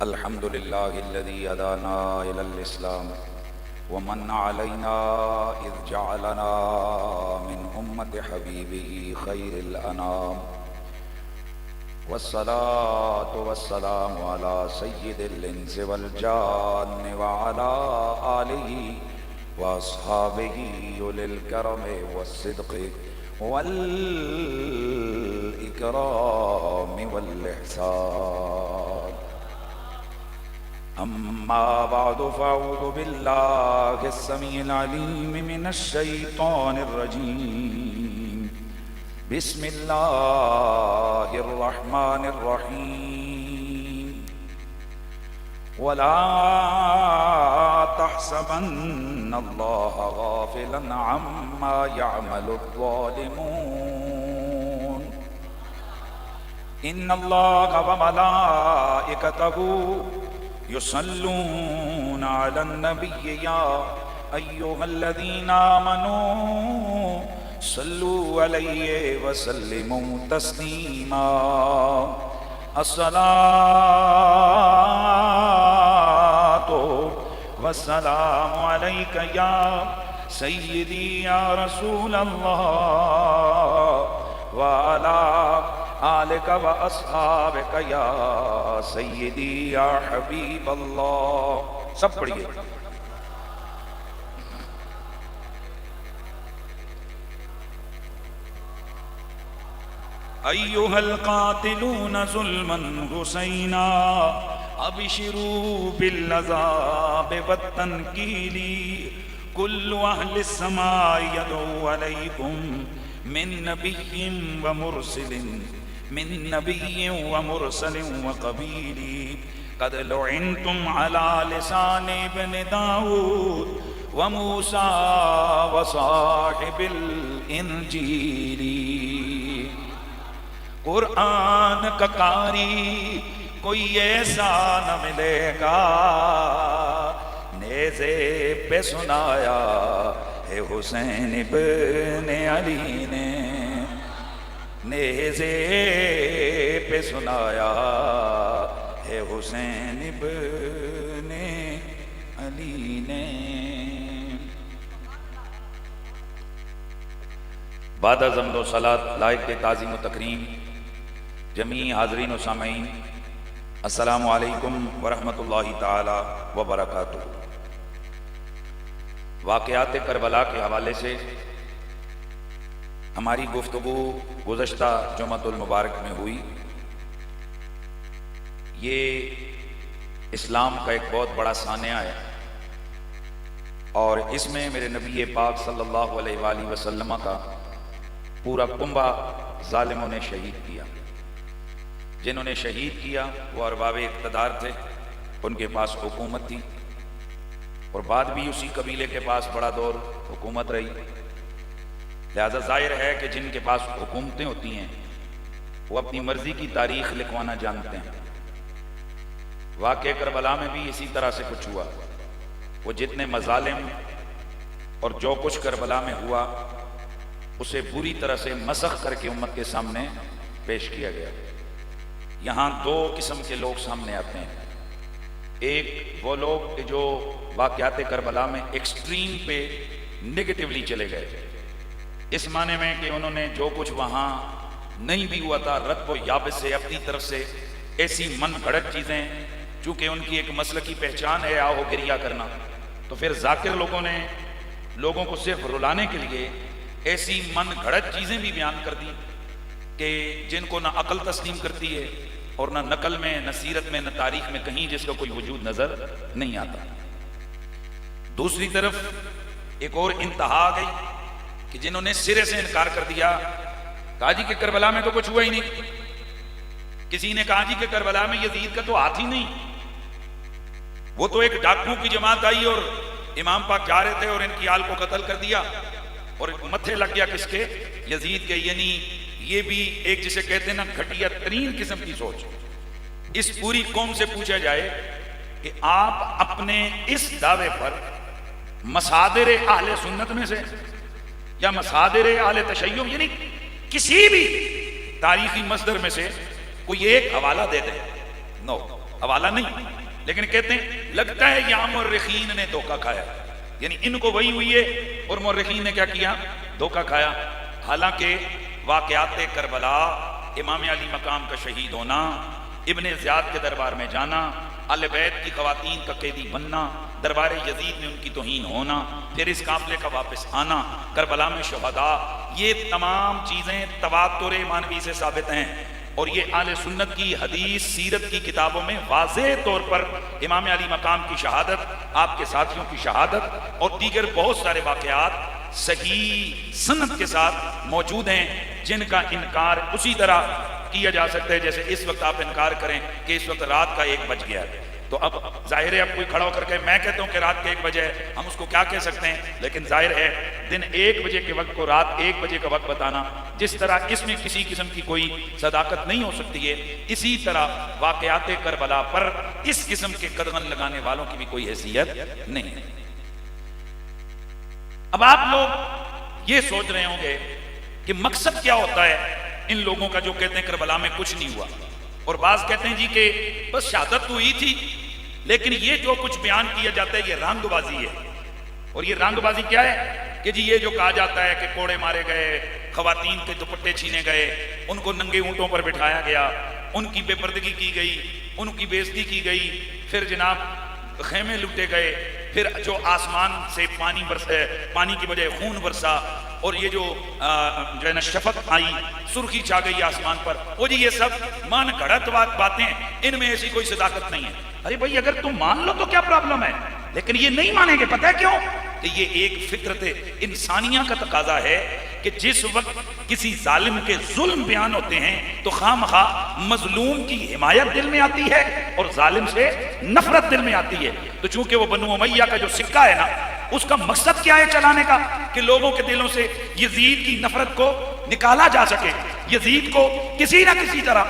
الحمد لله الذي هدانا إلى الإسلام ومن علينا إذ جعلنا من أمة حبيبه خير الأنام، والصلاة والسلام على سيد الإنس والجان وعلى آله وأصحابه أولي الكرم والصدق والإكرام والإحسان. أما بعد فأعوذ بالله السميع العليم من الشيطان الرجيم. بسم الله الرحمن الرحيم. ولا تحسبن الله غافلا عما يعمل الظالمون، إن الله وملائكته يصلون على النبي يا أيها الذين آمنوا صلوا عليه وسلموا تسليما. الصلاة والسلام عليك يا سيدي يا رسول الله، وعلى آلك وأصحابك يا سيدي يا حبيب اللہ. سب پڑھیے. أيها القاتلون ظلما حسينا أبشروا بالعذاب والتنكيل، كل أهل السماء يدعو عليكم من نبي ومرسل وقبيل، قد لعنتم على لسان ابن داود وموسى وصاحب الانجیل. قرآن کا قاری کوئی ایسا نہ ملے گا، نیزے پہ سنایا ہے حسین ابن علی نے، نیزے پہ سنایا ہے حسین ابن علی نے. بعد از حمد و صلاۃ لائق تعظیم و تکریم جمیع حاضرین و سامعین، السلام علیکم ورحمۃ اللہ تعالی وبرکاتہ. واقعات کربلا کے حوالے سے ہماری گفتگو گزشتہ جمعۃ المبارک میں ہوئی. یہ اسلام کا ایک بہت بڑا سانحہ ہے، اور اس میں میرے نبی پاک صلی اللہ علیہ وآلہ وسلم کا پورا کنبہ ظالموں نے شہید کیا. جنہوں نے شہید کیا وہ ارباب اقتدار تھے، ان کے پاس حکومت تھی، اور بعد بھی اسی قبیلے کے پاس بڑا دور حکومت رہی. لہذا ظاہر ہے کہ جن کے پاس حکومتیں ہوتی ہیں وہ اپنی مرضی کی تاریخ لکھوانا جانتے ہیں. واقعہ کربلا میں بھی اسی طرح سے کچھ ہوا. وہ جتنے مظالم اور جو کچھ کربلا میں ہوا اسے بری طرح سے مسخ کر کے امت کے سامنے پیش کیا گیا. یہاں دو قسم کے لوگ سامنے آتے ہیں. ایک وہ لوگ کہ جو واقعات کربلا میں ایکسٹریم پہ نگیٹیولی چلے گئے، اس معنی میں کہ انہوں نے جو کچھ وہاں نہیں بھی ہوا تھا رتب و یابس سے اپنی طرف سے ایسی من گھڑت چیزیں، چونکہ ان کی ایک مسلکی پہچان ہے آہو گریہ کرنا، تو پھر ذاکر لوگوں نے لوگوں کو صرف رلانے کے لیے ایسی من گھڑت چیزیں بھی بیان کر دی کہ جن کو نہ عقل تسلیم کرتی ہے، اور نہ نقل میں، نہ سیرت میں، نہ تاریخ میں کہیں جس کا کوئی وجود نظر نہیں آتا. دوسری طرف ایک اور انتہا آ گئی کہ جنہوں نے سرے سے انکار کر دیا. کہا جی کہ کربلا میں تو کچھ ہوا ہی نہیں. کسی نے کہا جی کہ کربلا میں یزید کا تو ہاتھ ہی نہیں، وہ تو ایک ڈاکوؤں کی جماعت آئی اور امام پاک جا رہے تھے اور ان کی آل کو قتل کر دیا، اور متھے لگ گیا کس کے؟ یزید کے. یعنی یہ بھی ایک جسے کہتے ہیں نا گھٹیا ترین قسم کی سوچ. اس پوری قوم سے پوچھا جائے کہ آپ اپنے اس دعوے پر مصادر اہل سنت میں سے یا مصادر اہل تشیع یعنی کسی بھی تاریخی مصدر میں سے کوئی ایک حوالہ دے دیں. نو، حوالہ نہیں، لیکن کہتے ہیں لگتا ہے یہاں مورخین نے دھوکہ کھایا، یعنی ان کو وہی ہوئی ہے اور مورخین نے کیا کیا؟ دھوکہ کھایا۔ حالانکہ واقعات کربلا، امام علی مقام کا شہید ہونا، ابن زیاد کے دربار میں جانا، اہل بیت کی خواتین کا قیدی بننا، دربار یزید میں ان کی توہین ہونا، پھر اس قافلے کا واپس آنا، کربلا میں شہداء، یہ تمام چیزیں تواتر مانوی سے ثابت ہیں، اور یہ اہل سنت کی حدیث سیرت کی کتابوں میں واضح طور پر امام علی مقام کی شہادت، آپ کے ساتھیوں کی شہادت اور دیگر بہت سارے واقعات صحیح سند کے ساتھ موجود ہیں، جن کا انکار اسی طرح کیا جا سکتا ہے جیسے اس وقت آپ انکار کریں کہ اس وقت رات کا 1 بج گیا ہے۔ تو اب ظاہر ہے اب کوئی کھڑا ہو کر کے میں کہتا ہوں کہ رات کے 1 بجے ہے، ہم اس کو کیا کہہ سکتے ہیں؟ لیکن ظاہر ہے دن 1 بجے کے وقت کو رات 1 بجے کا وقت بتانا، جس طرح اس میں کسی قسم کی کوئی صداقت نہیں ہو سکتی ہے، اسی طرح واقعات کربلا پر اس قسم کے قدغن لگانے والوں کی بھی کوئی حیثیت نہیں ہے۔ اب آپ لوگ یہ سوچ رہے ہوں گے کہ مقصد کیا ہوتا ہے ان لوگوں کا جو کہتے ہیں کربلا میں کچھ نہیں ہوا، اور بعض کہتے ہیں جی کہ بس شہادت تو ہوئی تھی، لیکن یہ جو کچھ بیان کیا جاتا ہے یہ رنگ بازی ہے۔ اور یہ رنگ بازی کیا ہے کہ جی یہ جو کہا جاتا ہے کہ کوڑے مارے گئے، خواتین کے دوپٹے چھینے گئے، ان کو ننگے اونٹوں پر بٹھایا گیا، ان کی بے پردگی کی گئی، ان کی بے عزتی کی گئی، پھر جناب خیمے لوٹے گئے، پھر جو آسمان سے پانی کی بجائے خون برسا، اور یہ جو ہے نا شفق آئی، سرخی چھا گئی آسمان پر، وہ جی یہ سب مان گھڑت باتیں، ان میں ایسی کوئی صداقت نہیں ہے۔ ارے بھائی اگر تم مان لو تو کیا پرابلم ہے، لیکن یہ نہیں مانیں گے، پتہ ہے کیوں؟ کہ یہ ایک فطرت انسانیہ کا تقاضا ہے کہ جس وقت کسی ظالم کے ظلم بیان ہوتے ہیں تو خواہ مخواہ مظلوم کی حمایت دل میں آتی ہے اور ظالم سے نفرت دل میں آتی ہے۔ تو چونکہ وہ بنو امیہ کا جو سکہ ہے نا، اس کا مقصد کیا ہے چلانے کا؟ کہ لوگوں کے دلوں سے یزید کی نفرت کو نکالا جا سکے، یزید کو کسی نہ کسی طرح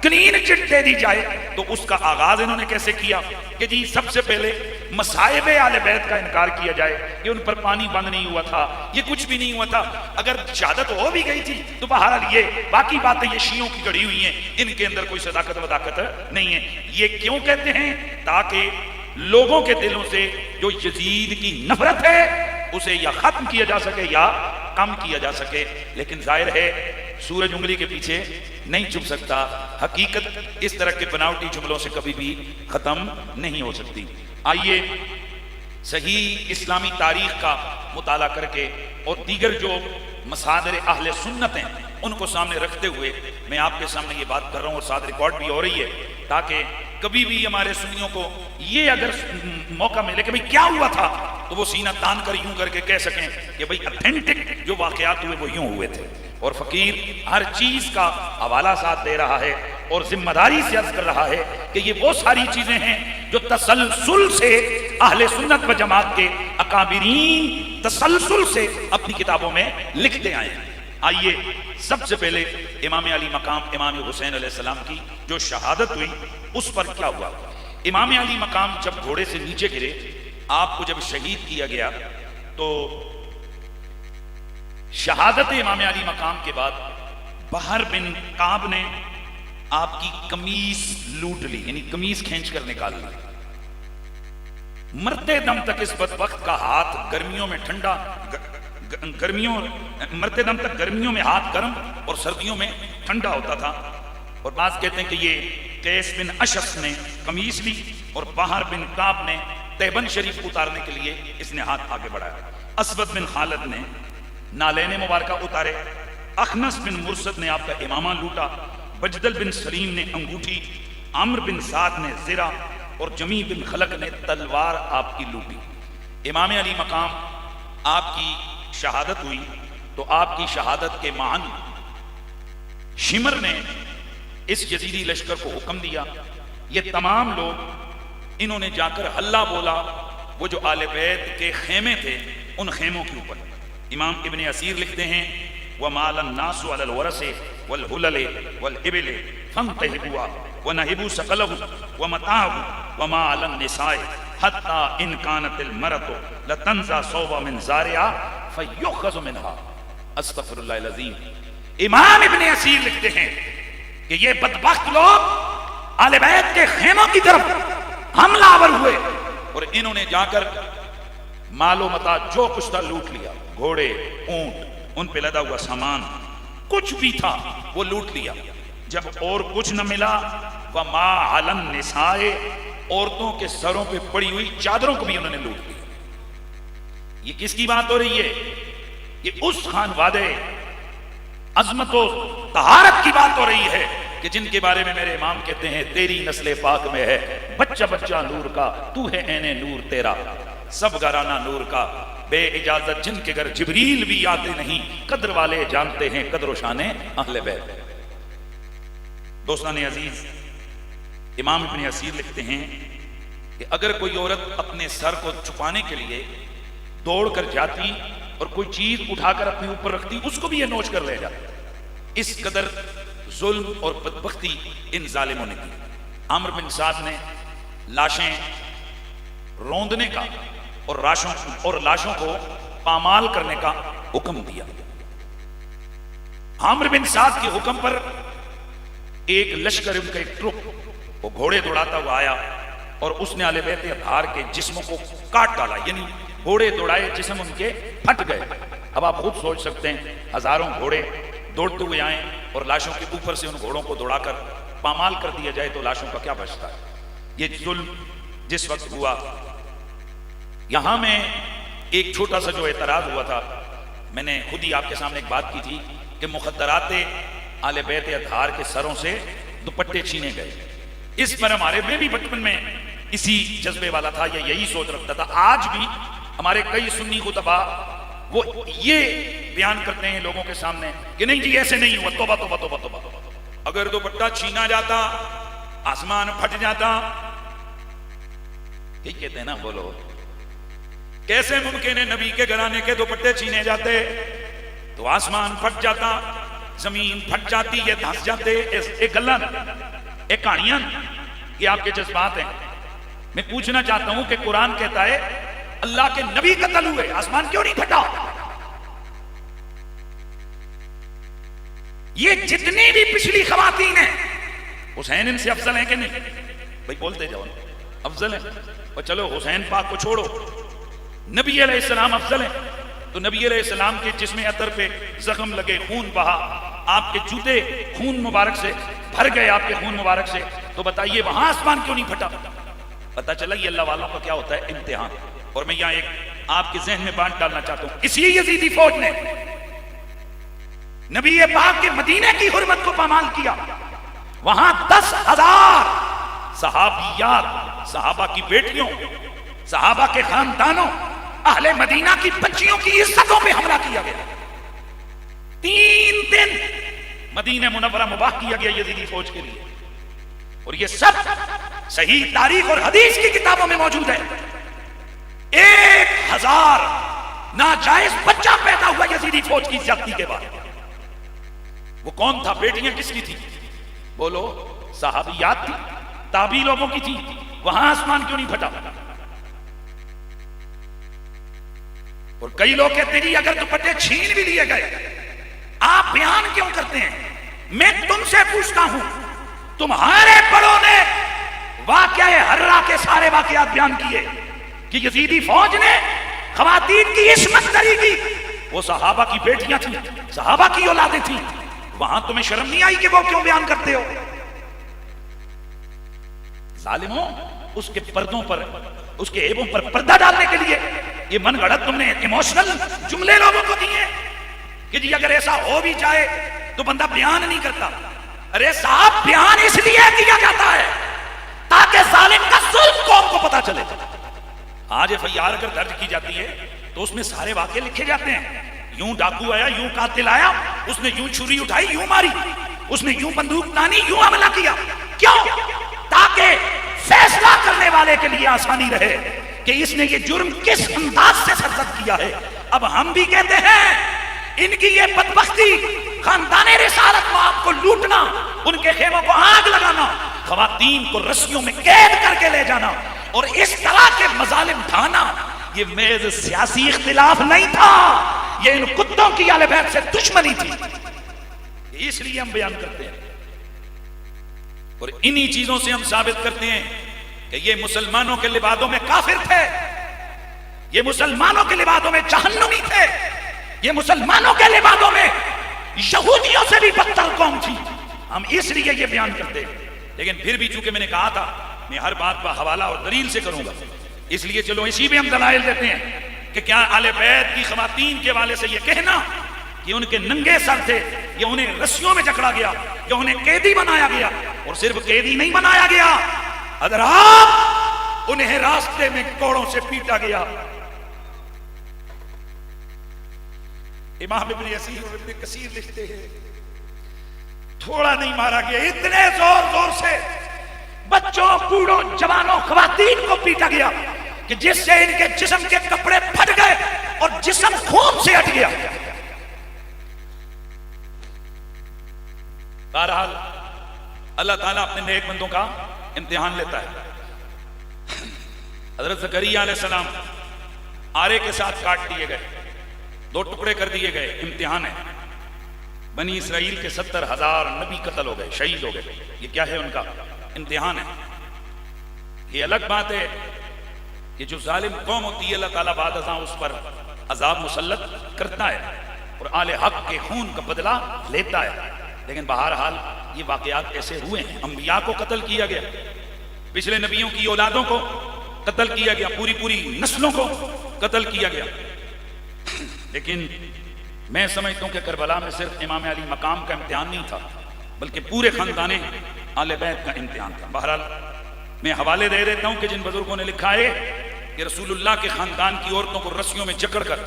کلین چٹ دے دی جائے۔ تو اس کا آغاز انہوں نے کیسے کیا کہ جی سب سے پہلے مصائب اہل بیت کا انکار کیا جائے کہ ان پر پانی بند نہیں ہوا تھا، یہ کچھ بھی نہیں ہوا تھا۔ اگر شہادت ہو بھی گئی تھی تو بہرحال یہ باقی باتیں یہ شیعوں کی گڑھی ہوئی ہیں، ان کے اندر کوئی صداقت وداقت نہیں ہے۔ یہ کیوں کہتے ہیں؟ تاکہ لوگوں کے دلوں سے جو یزید کی نفرت ہے اسے یا ختم کیا جا سکے یا کم کیا جا سکے۔ لیکن ظاہر ہے سورج انگلی کے پیچھے نہیں چھپ سکتا، حقیقت اس طرح کے بناوٹی جملوں سے کبھی بھی ختم نہیں ہو سکتی۔ آئیے صحیح اسلامی تاریخ کا مطالعہ کر کے اور دیگر جو مصادر اہل سنت ہیں ان کو سامنے رکھتے ہوئے میں آپ کے سامنے یہ بات کر رہا ہوں، اور ساتھ ریکارڈ بھی ہو رہی ہے، تاکہ کبھی بھی ہمارے سنیوں کو یہ اگر موقع ملے کہ بھئی کیا ہوا تھا تو وہ سینہ تان کر یوں کر کے کہہ سکیں کہ بھئی اتھینٹک جو واقعات ہوئے وہ یوں ہوئے تھے۔ اور فقیر ہر چیز کا حوالہ ساتھ دے رہا ہے اور ذمہ داری سے عرض کر رہا ہے کہ یہ وہ ساری چیزیں ہیں جو تسلسل سے اہل سنت و جماعت کے اکابرین تسلسل سے اپنی کتابوں میں لکھتے آئے ہیں۔ آئیے سب سے پہلے امام علی مقام امام حسین علیہ السلام کی جو شہادت ہوئی اس پر کیا ہوا۔ امام علی مقام جب گھوڑے سے نیچے گرے، آپ کو جب شہید کیا گیا تو شہادت امام علی مقام کے بعد بہر بن کعب نے آپ کی قمیص لوٹ لی، یعنی قمیص کھینچ کر نکال لی۔ مرتے دم تک اس بدبخت کا ہاتھ گرمیوں میں ٹھنڈا، مرتے دم تک گرمیوں میں ہاتھ گرم اور سردیوں میں ٹھنڈا ہوتا تھا۔ اور بعض کہتے ہیں کہ یہ قیس بن اشعث نے قمیص لی اور بہر بن کعب نے تیبن شریف اتارنے کے لیے اس نے ہاتھ آگے بڑھایا۔ اسود بن خالد نے نالین مبارکہ اتارے، اخنس بن مرسد نے آپ کا امامہ لوٹا، بجدل بن سلیم نے انگوٹھی، عمر بن سعد نے زرہ اور جمی بن خلق نے تلوار آپ کی لوٹی۔ امام علی مقام آپ کی شہادت ہوئی تو آپ کی شہادت کے معنی شمر نے اس یزیدی لشکر کو حکم دیا، یہ تمام لوگ انہوں نے جا کر ہلہ بولا، وہ جو آل بیت کے خیمے تھے ان خیموں کے اوپر۔ امام ابن اسیر لکھتے ہیں وَمَالَ النَّاسُ عَلَى الْوَرَسِ وَالْحُلَلِ وَالْإِبِلِ فَانْتَهِبُوا وَنَهِبُوا سَقَلَهُ وَمَتَاعَهُ وَمَا عَلَى النِّسَاءِ حَتَّى إِنْ كَانَتِ الْمَرَةُ لَتَنْزَى صَوْبًا مِنْ زَارِعَةٍ فَيُؤْخَذُ مِنْهَا۔ استغفر اللہ العظیم۔ امام ابن اسیر لکھتے ہیں کہ یہ بدبخت لوگ آل بیت کے خیموں کی طرف حملہ آور ہوئے اور انہوں نے جا کر مال و متاع جو کچھ تھا لوٹ لیا، گھوڑے، اونٹ، ان پہ لدا ہوا سامان کچھ بھی تھا وہ لوٹ لیا۔ جب اور کچھ نہ ملا وما علی النساء، عورتوں کے سروں پہ پڑی ہوئی چادروں کو بھی انہوں نے لوٹ لیا۔ یہ کس کی بات ہو رہی ہے؟ یہ اس خانوادے عظمت و طہارت کی بات ہو رہی ہے کہ جن کے بارے میں میرے امام کہتے ہیں تیری نسل پاک میں ہے بچہ بچہ نور کا، تو ہے عین نور تیرا، سب گھرانہ نور کا، بے اجازت جن کے گھر جبریل بھی آتے نہیں، قدر والے جانتے ہیں قدر و شان اہل بیت۔ دوستان عزیز، امام ابن اسیر لکھتے ہیں کہ اگر کوئی عورت اپنے سر کو چھپانے کے لیے دوڑ کر جاتی اور کوئی چیز اٹھا کر اپنے اوپر رکھتی، اس کو بھی یہ نوچ کر لے جاتی۔ اس قدر ظلم اور بدبختی ان ظالموں نے کی۔ عمرو بن سعد نے لاشیں روندنے کا اور لاشوں کو پامال کرنے کا حکم دیا۔ عمرو بن سعد کے حکم پر ایک لشکر، ان کا ایک ٹرک، وہ گھوڑے دوڑاتا ہوا آیا اور اس نے اہل بیت اطہار کے جسموں کو کاٹ ڈالا، یعنی گھوڑے دوڑائے، جسم ان کے پھٹ گئے۔ اب آپ خود سوچ سکتے ہیں ہزاروں گھوڑے دوڑتے ہوئے آئیں اور لاشوں کے اوپر سے ان گھوڑوں کو دوڑا کر پامال کر دیا جائے تو لاشوں کا کیا بچتا ہے؟ یہ ظلم جس وقت ہوا، یہاں میں ایک چھوٹا سا جو اعتراض ہوا تھا، میں نے خود ہی آپ کے سامنے ایک بات کی تھی کہ مخدرات اہل بیت اطہار کے سروں سے دوپٹے چھینے گئے۔ اس پر ہمارے میں بھی بچپن میں اسی جذبے والا تھا، یا یہی سوچ رکھتا تھا۔ آج بھی ہمارے کئی سنی خطباء وہ یہ بیان کرتے ہیں لوگوں کے سامنے کہ نہیں جی ایسے نہیں ہوا، توبہ توبہ توبہ توبہ، اگر دوپٹہ چھینا جاتا آسمان پھٹ جاتا۔ یہ کہتے ہیں نا، بولو کیسے ممکن ہے نبی کے گھرانے کے دوپٹے چھینے جاتے تو آسمان پھٹ جاتا، زمین پھٹ جاتی، یہ دھنس جاتے۔ ایک گلن، ایک کہانیاں، یہ آپ کے جذبات ہیں۔ میں پوچھنا چاہتا ہوں کہ قرآن کہتا ہے اللہ کے نبی قتل ہوئے، آسمان کیوں نہیں پھٹا؟ یہ جتنی بھی پچھلی خواتین ہیں حسین ان سے افضل ہیں کہ نہیں؟ بھائی بولتے جاؤ، افضل ہیں۔ اور چلو حسین پاک کو چھوڑو، نبی علیہ السلام افضل ہیں، تو نبی علیہ السلام کے جسم عطر پہ زخم لگے، خون بہا، آپ کے جوتے خون مبارک سے بھر گئے، آپ کے خون مبارک سے، تو بتائیے وہاں آسمان کیوں نہیں پھٹا؟ پتا چلا یہ اللہ والوں کا کیا ہوتا ہے، امتحان۔ اور میں یہاں ایک آپ کے ذہن میں بات ڈالنا چاہتا ہوں، اسی یزیدی فوج نے نبی پاک کے مدینے کی حرمت کو پامال کیا۔ وہاں 10,000 صحابیات، صحابہ کی بیٹیوں، صحابہ کے خاندانوں، اہل مدینہ کی بچیوں کی عزتوں پہ حملہ کیا گیا۔ 3 دن مدینہ منورہ مباح کیا گیا یزیدی فوج کے لیے، اور یہ سب صحیح تاریخ اور حدیث کی کتابوں میں موجود ہے۔ 1,000 ناجائز بچہ پیدا ہوا یزیدی فوج کی زیادتی کے بعد۔ وہ کون تھا؟ بیٹیاں کس کی تھی؟ بولو، صحابیات تھی، تابعی لوگوں کی تھی۔ وہاں آسمان کیوں نہیں پھٹا؟ اور کئی لوگ کہتے ہیں اگر دوپٹے چھین بھی لیے گئے، آپ بیان کیوں کرتے ہیں؟ میں تم سے پوچھتا ہوں، تمہارے بڑوں نے واقعہ ہررا کے سارے واقعات بیان کیے کہ یزیدی فوج نے خواتین کی عصمت دری کی، وہ صحابہ کی بیٹیاں تھیں، صحابہ کی اولادیں تھیں، وہاں تمہیں شرم نہیں آئی کہ وہ کیوں بیان کرتے ہو؟ ظالموں، اس کے پردوں پر، اس کے عیبوں پر پردہ ڈالنے کے لیے یہ من گھڑت تم نے ایموشنل جملے لوگوں کو دیے کہ جی اگر ایسا ہو بھی جائے تو بندہ بیان نہیں کرتا۔ ارے صاحب، بیان اس لیے کیا جاتا ہے تاکہ ظالم کا ظلم قوم کو پتا چلے۔ آج FIR اگر درج کی جاتی ہے تو اس میں سارے واقعے لکھے جاتے ہیں، یوں ڈاکو آیا، یوں قاتل آیا، اس نے یوں چھری اٹھائی، یوں ماری، اس نے یوں بندوق تانی، یوں حملہ کیا۔ کیوں؟ تاکہ فیصلہ کرنے والے کے لیے آسانی رہے کہ اس نے یہ جرم کس انداز سے سرزد کیا ہے۔ اب ہم بھی کہتے ہیں ان کی یہ بدبختی، خاندان رسالت مآب کو لوٹنا، ان کے خیموں کو آگ لگانا، خواتین کو رسیوں میں قید کر کے لے جانا اور اس طرح کے مظالم ڈھانا، یہ محض سیاسی اختلاف نہیں تھا، یہ ان کتوں کی اہل بیت سے دشمنی تھی۔ اس لیے ہم بیان کرتے ہیں۔ اور انہی چیزوں سے ہم ثابت کرتے ہیں کہ یہ مسلمانوں کے لبادوں میں کافر تھے، یہ مسلمانوں کے لبادوں میں جہنمی تھے، یہ مسلمانوں کے لبادوں میں یہودیوں سے بھی بدتر قوم تھی. ہم اس لیے یہ بیان کرتے ہیں. لیکن پھر بھی چونکہ میں نے کہا تھا میں ہر بات کا حوالہ اور دلیل سے کروں گا، اس لیے چلو اسی بھی ہم دلائل دیتے ہیں کہ کیا اہل بیت کی خواتین کے حوالے سے یہ کہنا کہ ان کے ننگے سر تھے، یا انہیں رسیوں میں جکڑا گیا، یا انہیں قیدی بنایا گیا، اور صرف قیدی نہیں بنایا گیا، اگر آپ انہیں راستے میں کوڑوں سے پیٹا گیا. امام ابن اسیر اور ابن کثیر لکھتے ہیں تھوڑا نہیں مارا گیا، اتنے زور زور سے بچوں، بوڑھوں، جوانوں، خواتین کو پیٹا گیا کہ جس سے ان کے جسم کے کپڑے پھٹ گئے اور جسم خون سے ہٹ گیا. بہرحال اللہ تعالیٰ اپنے نیک بندوں کا امتحان لیتا ہے. حضرت زکریا علیہ السلام آرے کے ساتھ کاٹ دیے گئے، 2 ٹکڑے کر دیے گئے. امتحان ہے. بنی اسرائیل کے 70,000 نبی قتل ہو گئے، شہید ہو گئے. یہ کیا ہے؟ ان کا امتحان ہے. یہ الگ بات ہے کہ جو ظالم قوم ہوتی ہے اللہ تعالیٰ بعد ازاں اس پر عذاب مسلط کرتا ہے اور آل حق کے خون کا بدلہ لیتا ہے. لیکن بہرحال یہ واقعات ایسے ہوئے ہیں. انبیاء کو قتل کیا گیا، پچھلے نبیوں کی اولادوں کو قتل کیا گیا، پوری نسلوں کو قتل کیا گیا. لیکن میں سمجھتا ہوں کہ کربلا میں صرف امام علی مقام کا امتحان نہیں تھا، بلکہ پورے خاندان آل بیت کا امتحان تھا. بہرحال میں حوالے دے دیتا ہوں کہ جن بزرگوں نے لکھا ہے کہ رسول اللہ کے خاندان کی عورتوں کو رسیوں میں جکڑ کر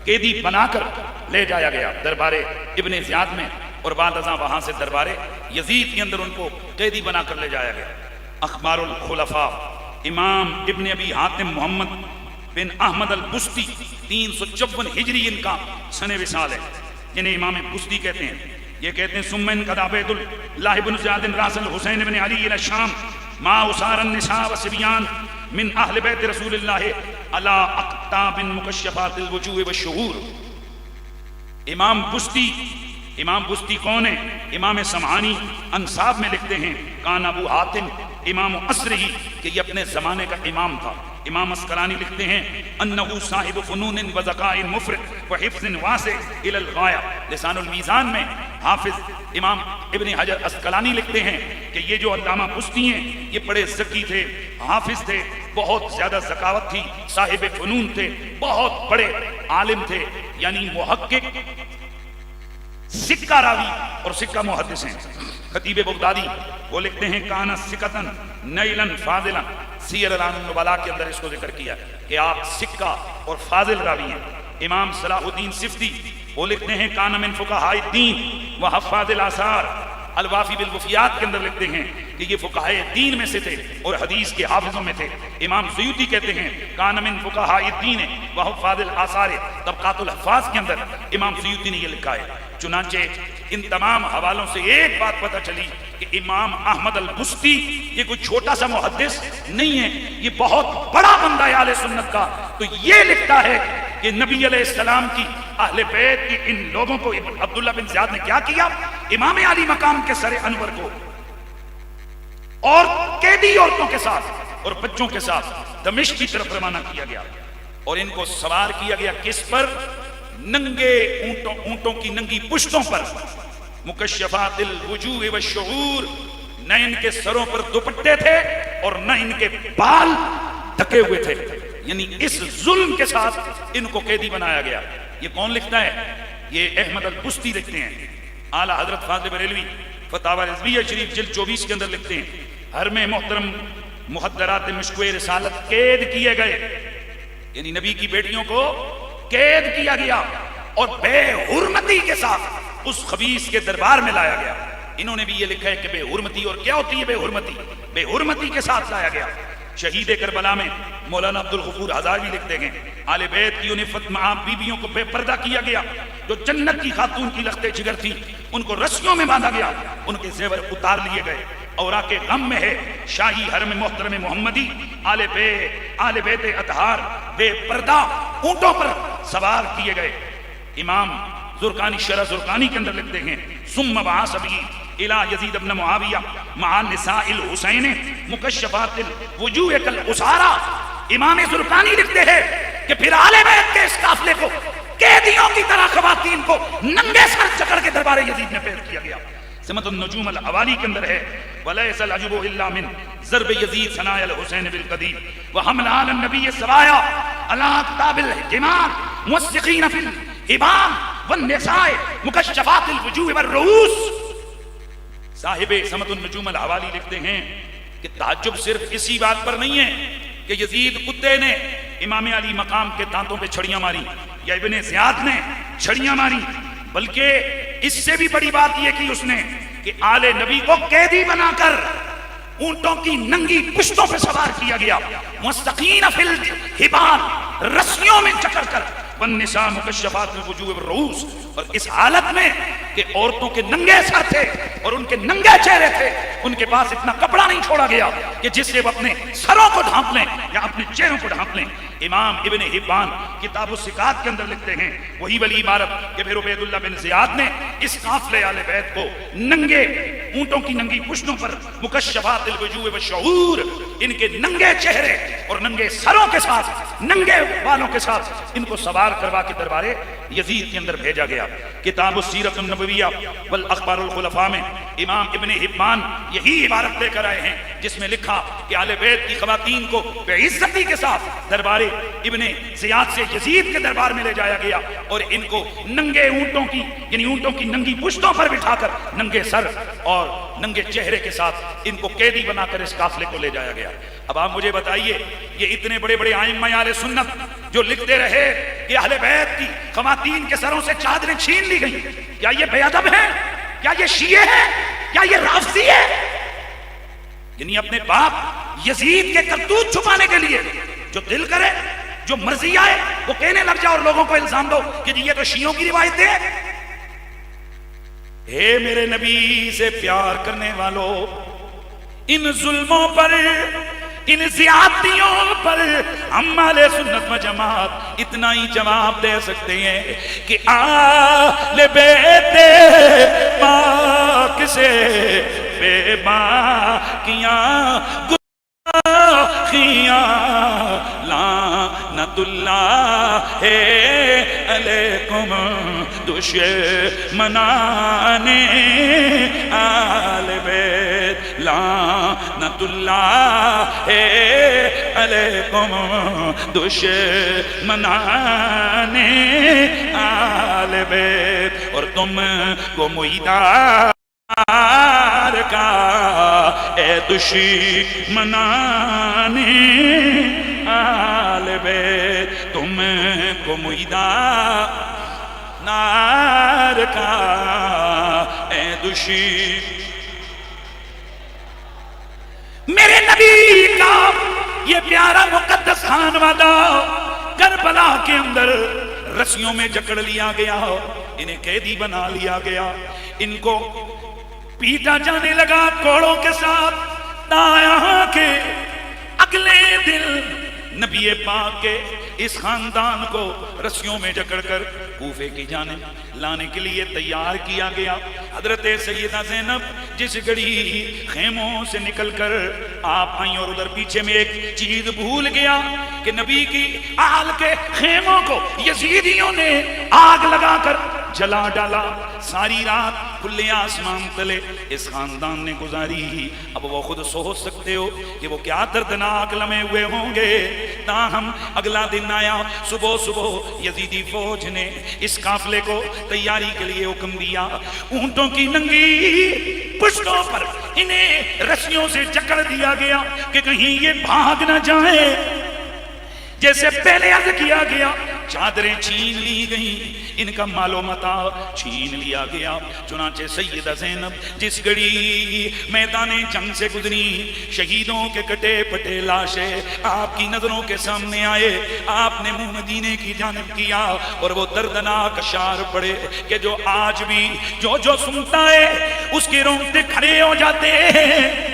قیدی بنا کر لے جایا گیا دربار ابن زیاد میں، اور بعد ازاں وہاں سے دربار یزید کے اندر ان کو قیدی بنا کر لے جایا گیا. اخبار الخلفاء امام ابن ابی حاتم محمد بن احمد البستی 354 ہجری ان کا سن وصال ہے، جنہیں امام بستی کہتے ہیں. یہ کہتے ہیں سمن قد عبید اللہ بن زیاد راس الحسین بن علی الى الشام ما اسار النساء والصبیان من اہل بیت رسول اللہ علی اقطاب مکشفات الوجوہ والشہور. امام بستی کون ہے؟ امام سمعانی انصاب میں لکھتے ہیں کان ابو حاتم امام عصر ہی، کہ یہ اپنے زمانے کا امام تھا. امام اسقلانی لکھتے ہیں انہو صاحب فنون و ذکاء مفرط و حفظ واسع الی الغایہ. لسان المیزان میں حافظ امام ابن حجر اسقلانی لکھتے ہیں کہ یہ جو علامہ بستی ہیں یہ بڑے ذکی تھے، حافظ تھے، بہت زیادہ ذکاوت تھی، صاحب فنون تھے، بہت بڑے عالم تھے، یعنی محقق، سکہ راوی اور سکہ محدث ہیں. خطیب بغدادی وہ لکھتے ہیں کانا سکتن نیلن فاضلا. سیر اعلام النبلاء کے اندر اس کو ذکر کیا کہ آپ سکہ اور فاضل راوی ہیں. امام صلاح الدین سفتی وہ لکھتے ہیں کانا من فقہاء الدین و حفاظ الاثار. الوافی بالوفیات کے اندر لکھتے ہیں کہ یہ فقہاء دین میں سے تھے اور حدیث کے حافظوں میں تھے. امام سیوطی کہتے ہیں کان من فقہاء الدین و حفاظ الاثار. طبقات الحفاظ کے اندر امام سیوطی نے یہ لکھا ہے. چنانچہ ان تمام حوالوں سے ایک بات پتہ چلی کہ امام احمد البستی یہ کوئی چھوٹا سا محدث نہیں ہے، یہ بہت بڑا بندہ ہے اہل سنت کا. تو یہ لکھتا ہے کہ نبی علیہ السلام کی اہل بیت کی ان لوگوں کو عبداللہ بن زیاد نے کیا کیا؟ امام علی مقام کے سر انور کو اور قیدی عورتوں کے ساتھ اور بچوں کے ساتھ دمشق کی طرف روانہ کیا گیا اور ان کو سوار کیا گیا کس پر؟ ننگے اونٹوں کی ننگی پشتوں پر. مکشفات الوجوہ والشعور. نہ ان کے سروں پر دوپٹے تھے اور نہ ان کے بال ڈھکے ہوئے تھے، یعنی اس ظلم کے ساتھ ان کو قیدی بنایا گیا. یہ کون لکھتا ہے؟ یہ احمد البستی لکھتے ہیں. اعلیٰ حضرت فاضل بریلوی فتاوی رضویہ شریف جلد 24 کے اندر لکھتے ہیں ہر میں محترم محدرات مشکوہ رسالت قید کیے گئے، یعنی نبی کی بیٹیوں کو قید کیا گیا اور بے حرمتی کے ساتھ اس خبیث کے دربار میں لایا گیا. انہوں نے بھی یہ لکھا ہے کہ بے حرمتی، اور کیا ہوتی ہے بے حرمتی؟ بے حرمتی کے ساتھ لایا گیا. شہید کربلا میں مولانا عبدالغفور ہزاروی لکھتے ہیں آل بیت کی انہیں فاطمہ بیویوں کو بے پردہ کیا گیا جو جنت کی خاتون کی لخت جگر تھی، ان کو رسیوں میں باندھا گیا، ان کے زیور اتار لیے گئے. اوراق غم میں ہے شاہی حرم محترم محمدی آل بیت اطہار بے پردہ اونٹوں پر سوار کیے گئے. امام زرقانی شرح زرقانی کے اندر لکھتے ہیں ثم بعث بی الى یزید بن معاویہ مع نساء الحسین مکشفات الوجوہ کالاسارا. امام زرقانی لکھتے ہیں کہ پھر آل بیت کے اس قافلے کو قیدیوں کی طرح خواتین کو ننگے سر جکڑ کے دربار یزید میں پیش کیا گیا. سمت النجوم الاوالی کے اندر ہے وَلَيْسَ الْعَجْبُ إِلَّا مِنْ ضَرْبِ يَزِيدَ ثَنَايَا الْحُسَيْنِ بِالْقَدِيمِ وَحَمْلَ عَلَى النَّبِيِّ السَّرَايَا عَلَى أَكْتَابِ الْحِمَارِ مُوَثِّقِينَ فِي الْإِبَانِ وَالنِّسَاءِ مُكَشَّفَاتِ الْوُجُوهِ وَالرُّؤُوسِ. صاحب سمت النجوم الاوالی لکھتے ہیں کہ تعجب صرف اسی بات پر نہیں ہے کہ یزید کتے نے امام علی مقام کے دانتوں پہ چھڑیاں ماری یا ابن زیاد نے چھڑیاں ماری، بلکہ اس سے بھی بڑی بات یہ کی اس نے کہ آل نبی کو قیدی بنا کر اونٹوں کی ننگی پشتوں پہ سوار کیا گیا، مستقین فی الحبال رسیوں میں جکڑ کر، والنساء مکشفات الوجوہ والرؤوس، اور اس حالت میں کہ عورتوں کے ننگے سر تھے اور ان کے ننگے چہرے تھے، ان کے پاس اتنا کپڑا نہیں چھوڑا گیا کہ جس سے وہ اپنے سروں کو ڈھانپ لیں یا اپنے چہروں کو ڈھانپ لیں. امام ابن حبان کتاب الثقات کے اندر لکھتے ہیں وہی ولی عبارت کہ پھر عبید اللہ بن زیاد نے اس قافلے آل بیت کو ننگے اونٹوں کی ننگی پشتوں پر مکشفات الوجوہ والشعور، ان کے ننگے چہرے اور ننگے سروں کے ساتھ، ننگے بالوں کے ساتھ ان کو سوار کروا کے دربار یزید کے اندر بھیجا گیا. کتاب السیرۃ النبویہ والاخبار الخلفاء میں امام ابن حبان یہی عبارت لے کر آئے ہیں جس میں لکھا کہ آل بیت کی خواتین کو بے عزتی کے ساتھ دربار ابن زیاد سے یزید کے دربار میں لے جایا گیا اور ان کو ننگے اونٹوں کی یعنی اونٹوں کی ننگی پشتوں پر بٹھا کر ننگے سر اور ننگے چہرے کے ساتھ ان کو قیدی بنا کر اس قافلے کو لے جایا گیا. اب آپ مجھے بتائیے یہ اتنے بڑے بڑے ائمہ اہل سنت جو لکھتے رہے کہ اہل بیت کی خواتین کے سروں سے چادریں چھین لی گئیں، کیا یہ بے ادب ہیں؟ کیا یہ شیعہ ہیں؟ کیا یہ رافضی ہے؟ یعنی اپنے باپ یزید کے کرتوت چھپانے کے لیے جو دل کرے جو مرضی آئے وہ کہنے لگ جاؤ اور لوگوں کو الزام دو کہ یہ تو شیعوں کی روایتیں ہیں. اے میرے نبی سے پیار کرنے والوں، ان ظلموں پر، ان زیادتیوں پر ہم اہل سنت و جماعت اتنا ہی جواب دے سکتے ہیں کہ آل بیت پاک سے بے باکیاں گستاخیاں لعنت اللہ علیکم دشمنان آل بیت لعنت اللہ علیکم دشمنان آل بیت. اور تم کو مئیدار کا اے دشمنان آل بیت، تم کو مئیدار نار کا اے دشمن. میرے نبی کا یہ پیارا مقدس خانوادہ کربلا کے اندر رسیوں میں جکڑ لیا گیا، انہیں قیدی بنا لیا گیا، ان کو پیٹا جانے لگا کوڑوں کے ساتھ. تایا کہ اگلے دن نبی پاک کے اس خاندان کو رسیوں میں جکڑ کر کوفے کی جانب لانے کے لیے تیار کیا گیا. حضرت سیدہ زینب جس گھڑی خیموں سے نکل کر آپ آئیں اور ادھر پیچھے میں ایک چیز بھول گیا کہ نبی کی آل کے خیموں کو یزیدیوں نے آگ لگا کر جلا ڈالا. ساری رات کھلے آسمان تلے اس خاندان نے گزاری. اب وہ خود سوچ سکتے ہو کہ وہ کیا دردناک لمحے ہوئے ہوں گے. تاہم اگلا دن آیا، صبح صبح یزیدی فوج نے اس قافلے کو تیاری کے لیے حکم دیا. اونٹوں کی ننگی پشتوں پر انہیں رسیوں سے جکڑ دیا گیا کہ کہیں یہ بھاگ نہ جائیں. جیسے پہلے عرض کیا گیا چادریں چھین لی گئیں، ان کا مال و متاع چھین لیا گیا. چنانچہ سیدہ زینب جس گھڑی میدان جنگ سے گزری، شہیدوں کے کٹے پٹے لاشیں آپ کی نظروں کے سامنے آئے، آپ نے منہ مدینے کی جانب کیا اور وہ دردناک اشعار پڑے کہ جو آج بھی جو سنتا ہے اس کے رونگٹے کھڑے ہو جاتے ہیں.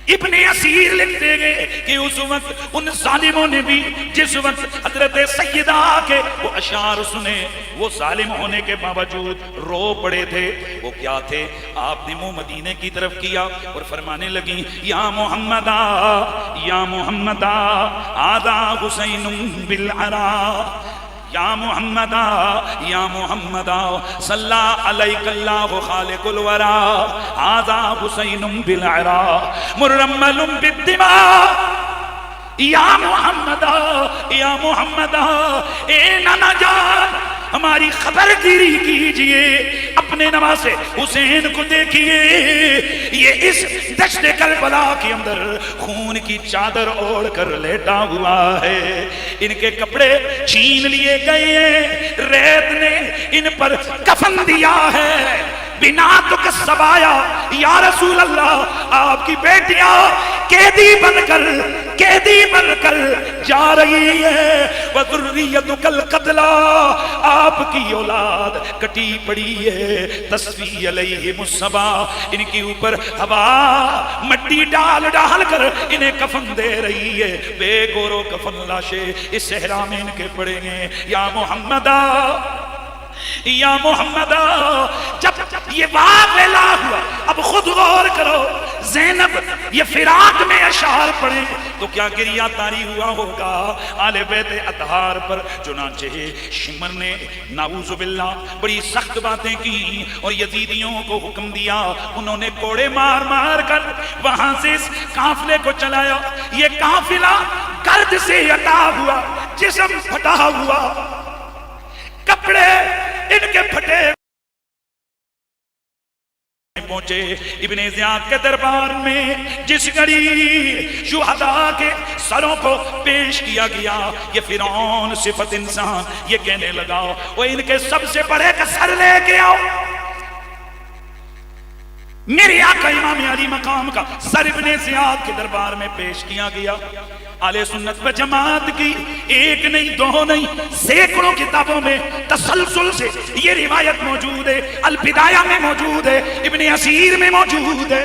ابن اسیر لکھتے گئے کہ اس وقت ان ظالموں نے بھی جس وقت حضرت سیدہ کے وہ اشعار سنے وہ ظالم ہونے کے باوجود رو پڑے تھے. وہ کیا تھے؟ آپ نے منہ مدینے کی طرف کیا اور فرمانے لگیں یا محمدا یا محمدا آذا حسین بالعرا یا محمدا یا محمدا صلی علیک اللہ خالق الورا آذا حسین بالعرا مرمل بالدماء یا محمدا یا محمدا این نجات ہماری خبر گیری کیجئے اپنے نواسے حسین کو دیکھیے یہ اس دشت کربلا کے اندر خون کی چادر اوڑھ کر لیٹا ہوا ہے ان کے کپڑے چھین لیے گئے ریت نے ان پر کفن دیا ہے بنا تو کسبایا یا رسول اللہ آپ کی بیٹیاں قیدی بن کر جا رہی ہے وذریتک القتلی آپ کی اولاد کٹی پڑی ہے تصفی علیہم الصبا ان کے اوپر ہوا مٹی ڈال کر انہیں کفن دے رہی ہے بے گورو کفن لاشیں اس صحرا میں ان کے پڑے ہیں یا محمدہ یا محمد. جب یہ واقعہ ہوا اب خود غور کرو زینب یہ فراق میں اشعار پڑھے تو کیا گریہ طاری ہوا ہوگا آل بیت اطہار پر. چنانچہ شمر نے نعوذ باللہ بڑی سخت باتیں کی اور یزیدیوں کو حکم دیا انہوں نے کوڑے مار مار کر وہاں سے اس قافلے کو چلایا. یہ قافلہ گرد سے عطا ہوا جسم پھٹا ہوا کپڑے ان کے پھٹے پہنچے ابن زیاد کے دربار میں جس گھڑی شہداء کے سروں کو پیش کیا گیا یہ فرعون صفت انسان یہ کہنے لگا وہ ان کے سب سے بڑے کا سر لے کے آؤ. میرے آقا امام علی مقام کا سر ابن زیاد کے دربار میں پیش کیا گیا. اہل سنت و جماعت کی ایک نہیں دو نہیں سینکڑوں کتابوں میں تسلسل سے یہ روایت موجود ہے. البدایہ میں موجود ہے ابن اسیر میں موجود ہے.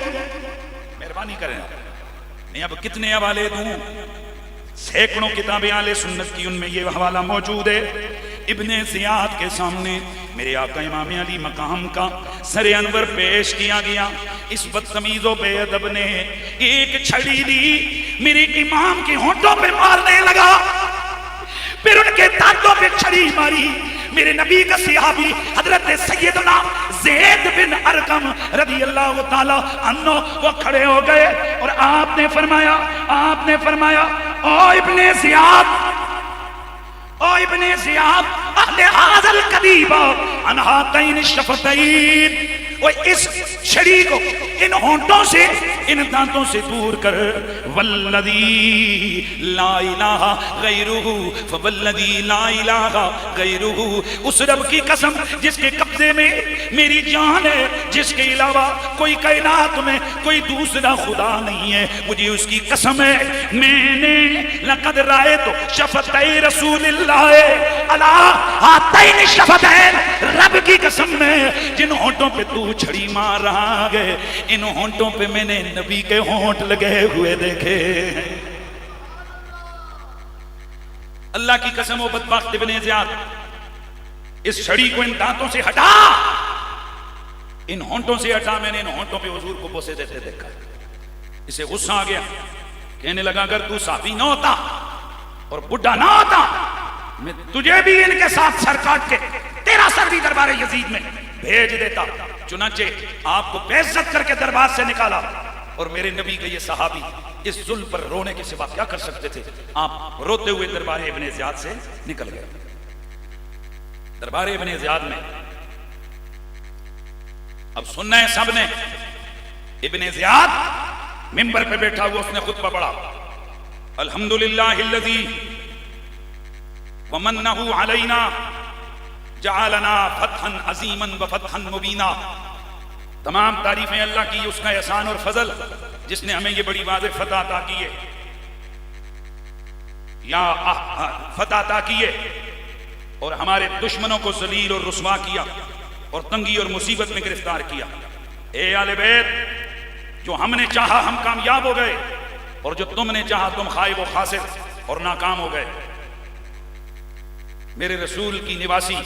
مہربانی کریں میں اب کتنے حوالے دوں سینکڑوں کتابیں اہل سنت کی ان میں یہ حوالہ موجود ہے. ابن زیاد کے سامنے میرے آقا امام علی مقام کا سر انور پیش کیا گیا. اس بدتمیز و بے ادب نے ایک چھڑی دی میرے امام کے ہونٹوں پہ مارنے لگا پھر ان کے دانتوں پہ چھڑی ماری. میرے نبی کا صحابی حضرت سیدنا زید بن ارقم رضی اللہ تعالی عنہ وہ کھڑے ہو گئے اور آپ نے فرمایا او ابن زیاد اہل هذا القدیب عن هاتین الشفتین وہ اس چھڑی کو ان ہونٹوں سے ان دانتوں سے دور کر والذی لا الہ غیرہ فوالذی لا الہ غیرہ اس رب کی قسم جس کے قبضے میں میری جان ہے جس کے علاوہ کوئی کائنات میں کوئی دوسرا خدا نہیں ہے مجھے اس کی قسم ہے میں نے لقد رأیت شفتئی رسول اللہ علی ہاتین الشفتین رب کی قسم میں جن ہونٹوں پہ تو چھڑی مار رہا گئے ان ہونٹوں پہ میں نے نبی کے ہونٹ لگے ہوئے دیکھے. اللہ کی قسم و بدبخت ابن زیاد اس چھڑی کو ان دانتوں سے ہٹا ان ہونٹوں سے ہٹا. میں نے ان ہونٹوں پہ حضور کو بوسے دیتے دیکھا. اسے غصہ آ گیا کہنے لگا اگر تو صحابی نہ ہوتا اور بڈھا نہ ہوتا میں تجھے بھی ان کے ساتھ سر کاٹ کے تیرا سر بھی دربار یزید میں بھیج دیتا. چنانچہ آپ کو بے عزت کر کے دربار سے نکالا اور میرے نبی کے یہ صحابی اس ظلم پر رونے کے سوا کیا کر سکتے تھے. آپ روتے ہوئے دربار ابن زیاد سے نکل گئے. دربار ابن زیاد میں اب سننا ہے سب نے. ابن زیاد منبر پہ بیٹھا ہوا اس نے خطبہ پڑھا الحمدللہ الذی ومنہ علینا جعلنا فتحا عظیما وفتحا مبینا. تمام تعریفیں اللہ کی اس کا احسان اور فضل جس نے ہمیں یہ بڑی واضح فتح عطا کی ہے فتح عطا کی ہے اور ہمارے دشمنوں کو ذلیل اور رسوا کیا اور تنگی اور مصیبت میں گرفتار کیا. اے آل بیت جو ہم نے چاہا ہم کامیاب ہو گئے، اور جو تم نے چاہا تم خائب و خاسر اور ناکام ہو گئے۔ میرے رسول کی نواسی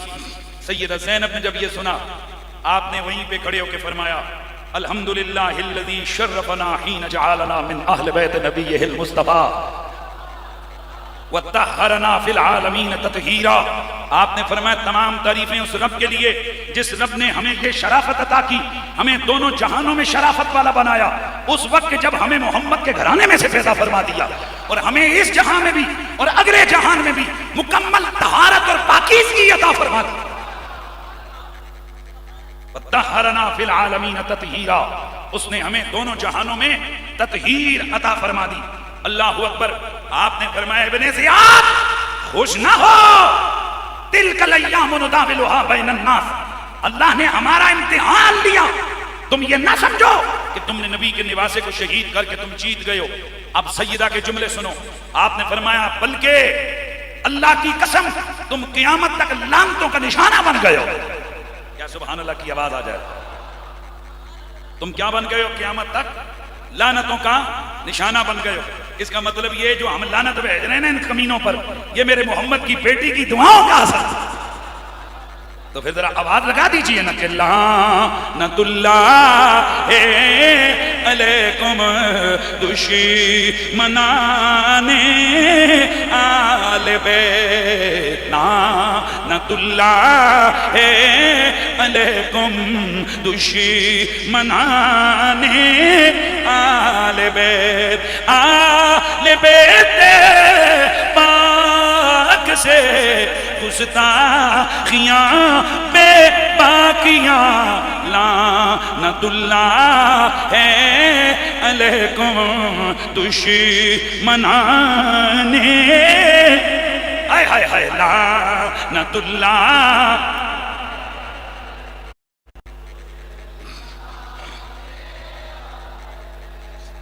سیدہ زینب نے جب یہ سنا، آپ نے وہیں پہ کھڑے ہو کے فرمایا الحمدللہ الذی شرفنا حین جعلنا من اہل بیت نبیہ المصطفیٰ وطہرنا فی العالمین تطہیرا۔ آپ نے فرمایا تمام تعریفیں اس رب کے لیے جس رب نے ہمیں یہ شرافت عطا کی، ہمیں دونوں جہانوں میں شرافت والا بنایا، اس وقت جب ہمیں محمد کے گھرانے میں سے پیدا فرما دیا، اور ہمیں اس جہان میں بھی اور اگلے جہان میں بھی مکمل طہارت اور پاکیزگی عطا فرما دی۔ وطہرنا فی العالمین تطہیرا، اس نے ہمیں دونوں جہانوں میں تطہیر عطا فرما دی۔ اللہ اکبر۔ آپ نے فرمایا ابن زیاد خوش نہ ہو، تلک الایام نداولها بین الناس، اللہ نے ہمارا امتحان لیا، تم یہ نہ سمجھو کہ تم نے نبی کے نواسے کو شہید کر کے تم جیت گئے ہو۔ اب سیدہ کے جملے سنو، آپ نے فرمایا بلکہ اللہ کی قسم تم قیامت تک لعنتوں کا نشانہ بن گئے ہو۔ کیا سبحان اللہ کی آواز آ جائے؟ تم کیا بن گئے ہو؟ قیامت تک لعنتوں کا نشانہ بن گئے ہو۔ اس کا مطلب یہ جو ہم لعنت بھیج رہے ہیں ان کمینوں پر، یہ میرے محمد کی بیٹی کی دعاؤں کا اثر۔ تو پھر ذرا آواز لگا دیجئے نا کہ لعنت اللہ علیکم دشمنان آل بیت، لعنت اللہ علیکم دشمنان آل بیت، آل بیت پاک سے گستاخیاں بے باقیاں، لعنت اللہ علیکم دشمنان، ہائے ہائے ہائے، لعنت اللہ۔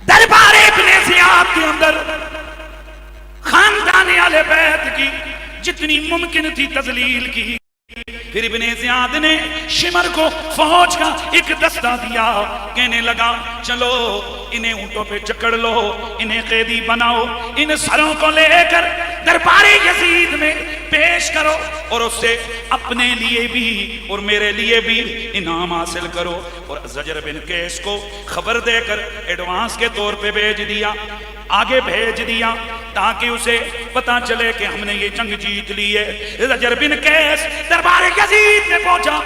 دربار ابن زیاد کے اندر خاندان اہل بیت کی جتنی ممکن تھی تذلیل کی۔ پھر ابن زیاد نے شمر کو فوج کا ایک دستہ دیا، کہنے لگا چلو انہیں اونٹوں پہ چکڑ لو، انہیں قیدی بناؤ، ان سروں کو لے کر دربار یزید میں پیش کرو، اور اس سے اپنے لیے بھی اور میرے لیے بھی انعام حاصل کرو۔ اور زجر بن قیس کو خبر دے کر ایڈوانس کے طور پہ بھیج دیا، آگے بھیج دیا تاکہ اسے پتا چلے کہ ہم نے یہ جنگ جیت لی ہے۔ زجر بن قیس دربار یزید میں پہنچا،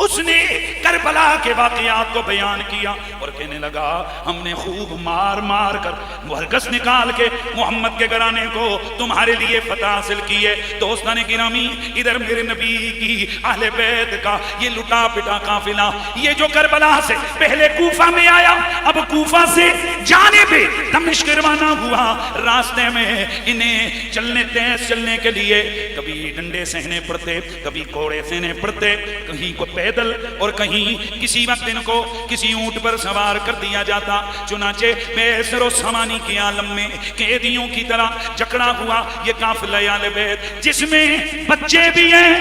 اس نے کربلا کے واقعات کو بیان کیا اور کہنے لگا ہم نے خوب مار مار کر مرکز نکال کے محمد کے گھرانے کو تمہارے لیے فتح حاصل کی ہے۔ دوستان گرامی، ادھر میرے نبی کی اہل بیت کا یہ لٹا پٹا قافلہ، یہ جو کربلا سے پہلے کوفہ میں آیا، اب کوفہ سے جانب دمشق روانہ ہوا، راستے میں انہیں تیز چلنے کے لیے کبھی ڈنڈے سہنے پڑتے، کبھی کوڑے سہنے پڑتے، کہیں کو پیدل اور کہیں کسی وقت ان کو کسی اونٹ پر سوار کر دیا جاتا۔ چنانچہ بے سر و سامانی کے عالم میں قیدیوں کی طرح جکڑا ہوا یہ قافلہ اہل بیت، جس میں بچے بھی ہیں،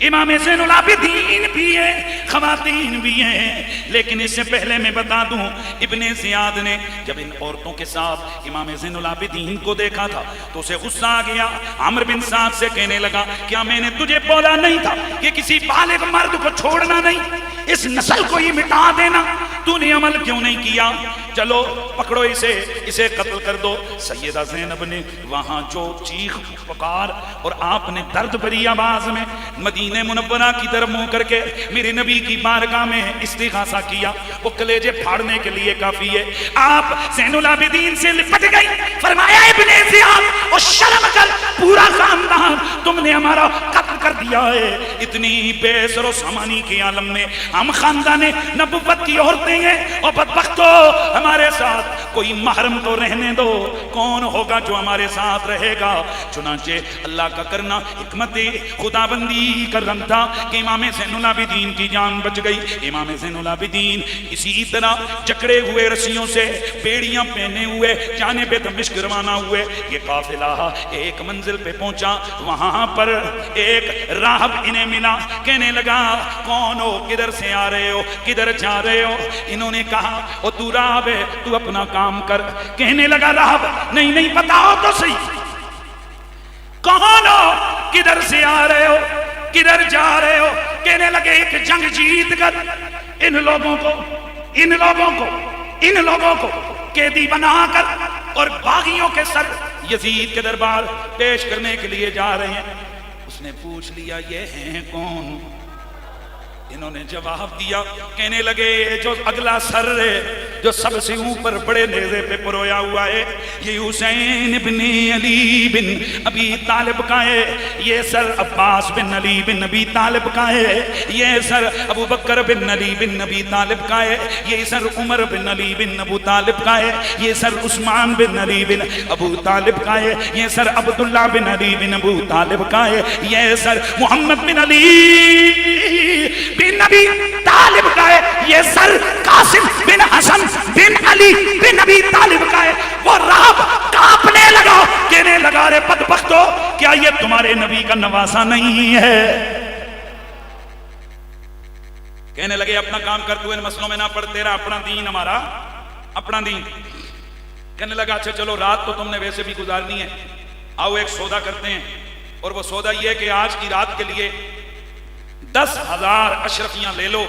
امام زین العابدین بھی ہیں، خواتین بھی ہیں۔ لیکن اس سے پہلے میں بتا دوں، ابن زیاد نے جب ان عورتوں کے ساتھ امام زین العابدین کو دیکھا تھا تو اسے غصہ آ گیا۔ عمرو بن سعد سے کہنے لگا کیا میں نے تجھے بولا نہیں تھا کہ کسی بالغ مرد کو چھوڑنا نہیں، اس نسل کو ہی مٹا دینا، تو نے عمل کیوں نہیں کیا؟ چلو پکڑو اسے قتل کر دو۔ سیدہ زینب نے وہاں جو چیخ پکار اور آپ نے درد بھری آواز میں مدینہ منورہ کی طرف منہ کر کے میرے نبی کی بارگاہ میں استغاثہ کیا، وہ کلیجے پھاڑنے کے لیے کافی ہے۔ آپ زین العابدین سے لپٹ گئی، فرمایا ابن زیاد اور شرم کر، پورا خاندان تم نے ہمارا قتل کر دیا ہے۔ اتنی بے سر و سامانی کے عالم میں ہم خاندان نبوت کی عورتیں ہیں، اور بدبختو ہمارے ساتھ کوئی محرم تو رہنے دو، کون ہوگا جو ہمارے ساتھ رہے گا؟ چنانچہ اللہ کا کرنا حکمت خدا بندی کا رنگ تھا کہ امام زین العابدین کی جان بچ گئی۔ امام زین العابدین اسی طرح جکڑے ہوئے رسیوں سے بیڑیاں پہنے ہوئے جانب دمشق روانہ ہوئے۔ یہ قافلہ ایک منزل پہ پہنچا، وہاں پر ایک راہب انہیں ملا، کہنے لگا کون ہو، کدھر سے آ رہے ہو، کدھر جا رہے ہو؟ انہوں نے کہا او تو راہب ہے، تو اپنا کام کر۔ کہنے لگا راہب نہیں بتاؤ تو صحیح کون ہو، کدھر سے آ رہے ہو، کدھر جا رہے ہو؟ کہنے لگے ایک جنگ جیت کر ان لوگوں کو قیدی بنا کر اور باغیوں کے سر یزید کے دربار پیش کرنے کے لیے جا رہے ہیں۔ اس نے پوچھ لیا یہ ہیں کون؟ انہوں نے جواب دیا، کہنے لگے جو اگلا سر ہے جو سب سے اوپر بڑے نیزے پہ پرویا ہوا ہے یہ حسین بن علی بن ابی طالب کا ہے، یہ سر عباس بن علی بن ابی طالب کا ہے، یہ سر ابو بکر بن علی بن ابی طالب کا ہے، یہ سر عمر بن علی بن ابو طالب کا ہے، یہ سر عثمان بن علی بن ابو طالب کا ہے، یہ سر عبداللہ بن علی بن ابو طالب کا ہے، یہ سر محمد بن علی بن نبی طالب کا ہے، یہ سر قاسم بن حسن بن علی بن نبی طالب کا ہے۔ وہ راہب کانپنے لگا، کہنے لگا رے بدبختو کیا یہ تمہارے نبی کا نواسہ نہیں ہے؟ کہنے لگے اپنا کام کر، تو ان مسئلوں میں نہ پڑ، تیرا اپنا دین ہمارا اپنا دین۔ کہنے لگا اچھا چلو رات تو تم نے ویسے بھی گزارنی ہے، آؤ ایک سودا کرتے ہیں، اور وہ سودا یہ ہے کہ آج کی رات کے لیے 10,000 اشرفیاں لے لو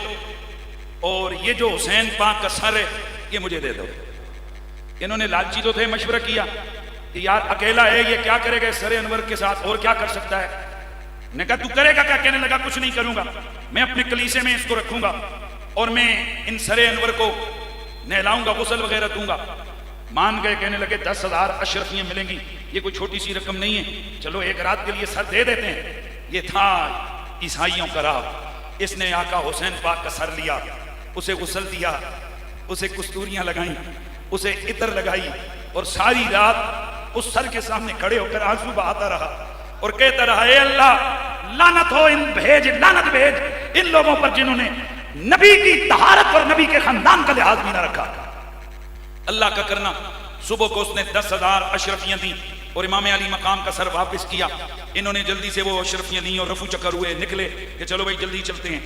اور یہ جو حسین پاک کا سر ہے یہ مجھے دے دو۔ انہوں نے لالچی تو تھے، مشورہ کیا کہ یار اکیلا ہے یہ کیا کرے گا سر انور کے ساتھ، اور کیا کر سکتا ہے؟ نے کہا تو کرے گا کیا؟ کہنے لگا کچھ نہیں کروں گا، میں اپنے کلیسے میں اس کو رکھوں گا اور میں ان سر انور کو نہلاؤں گا، غسل وغیرہ دوں گا۔ مان گئے، کہنے لگے 10,000 اشرفیاں ملیں گی، یہ کوئی چھوٹی سی رقم نہیں ہے، چلو ایک رات کے لیے سر دے دیتے ہیں۔ یہ تھا عیسائیوں کا راہ۔ اس نے آقا حسین پاک کا سر لیا، اسے غسل دیا، اسے کستوریاں لگائیں، اسے عطر لگائی، اور ساری رات اس سر کے سامنے کھڑے ہو کر آنسو بہاتا رہا اور کہتا رہا اے اللہ لعنت ہو لعنت بھیج ان لوگوں پر جنہوں نے نبی کی طہارت اور نبی کے خاندان کا لحاظ بھی نہ رکھا۔ اللہ کا کرنا، صبح کو اس نے 10,000 اشرفیاں دی اور امام علی مقام کا سر واپس کیا۔ انہوں نے جلدی سے وہ اشرفیاں لیں اور رفو چکر ہوئے نکلے کہ چلو بھائی جلدی چلتے ہیں۔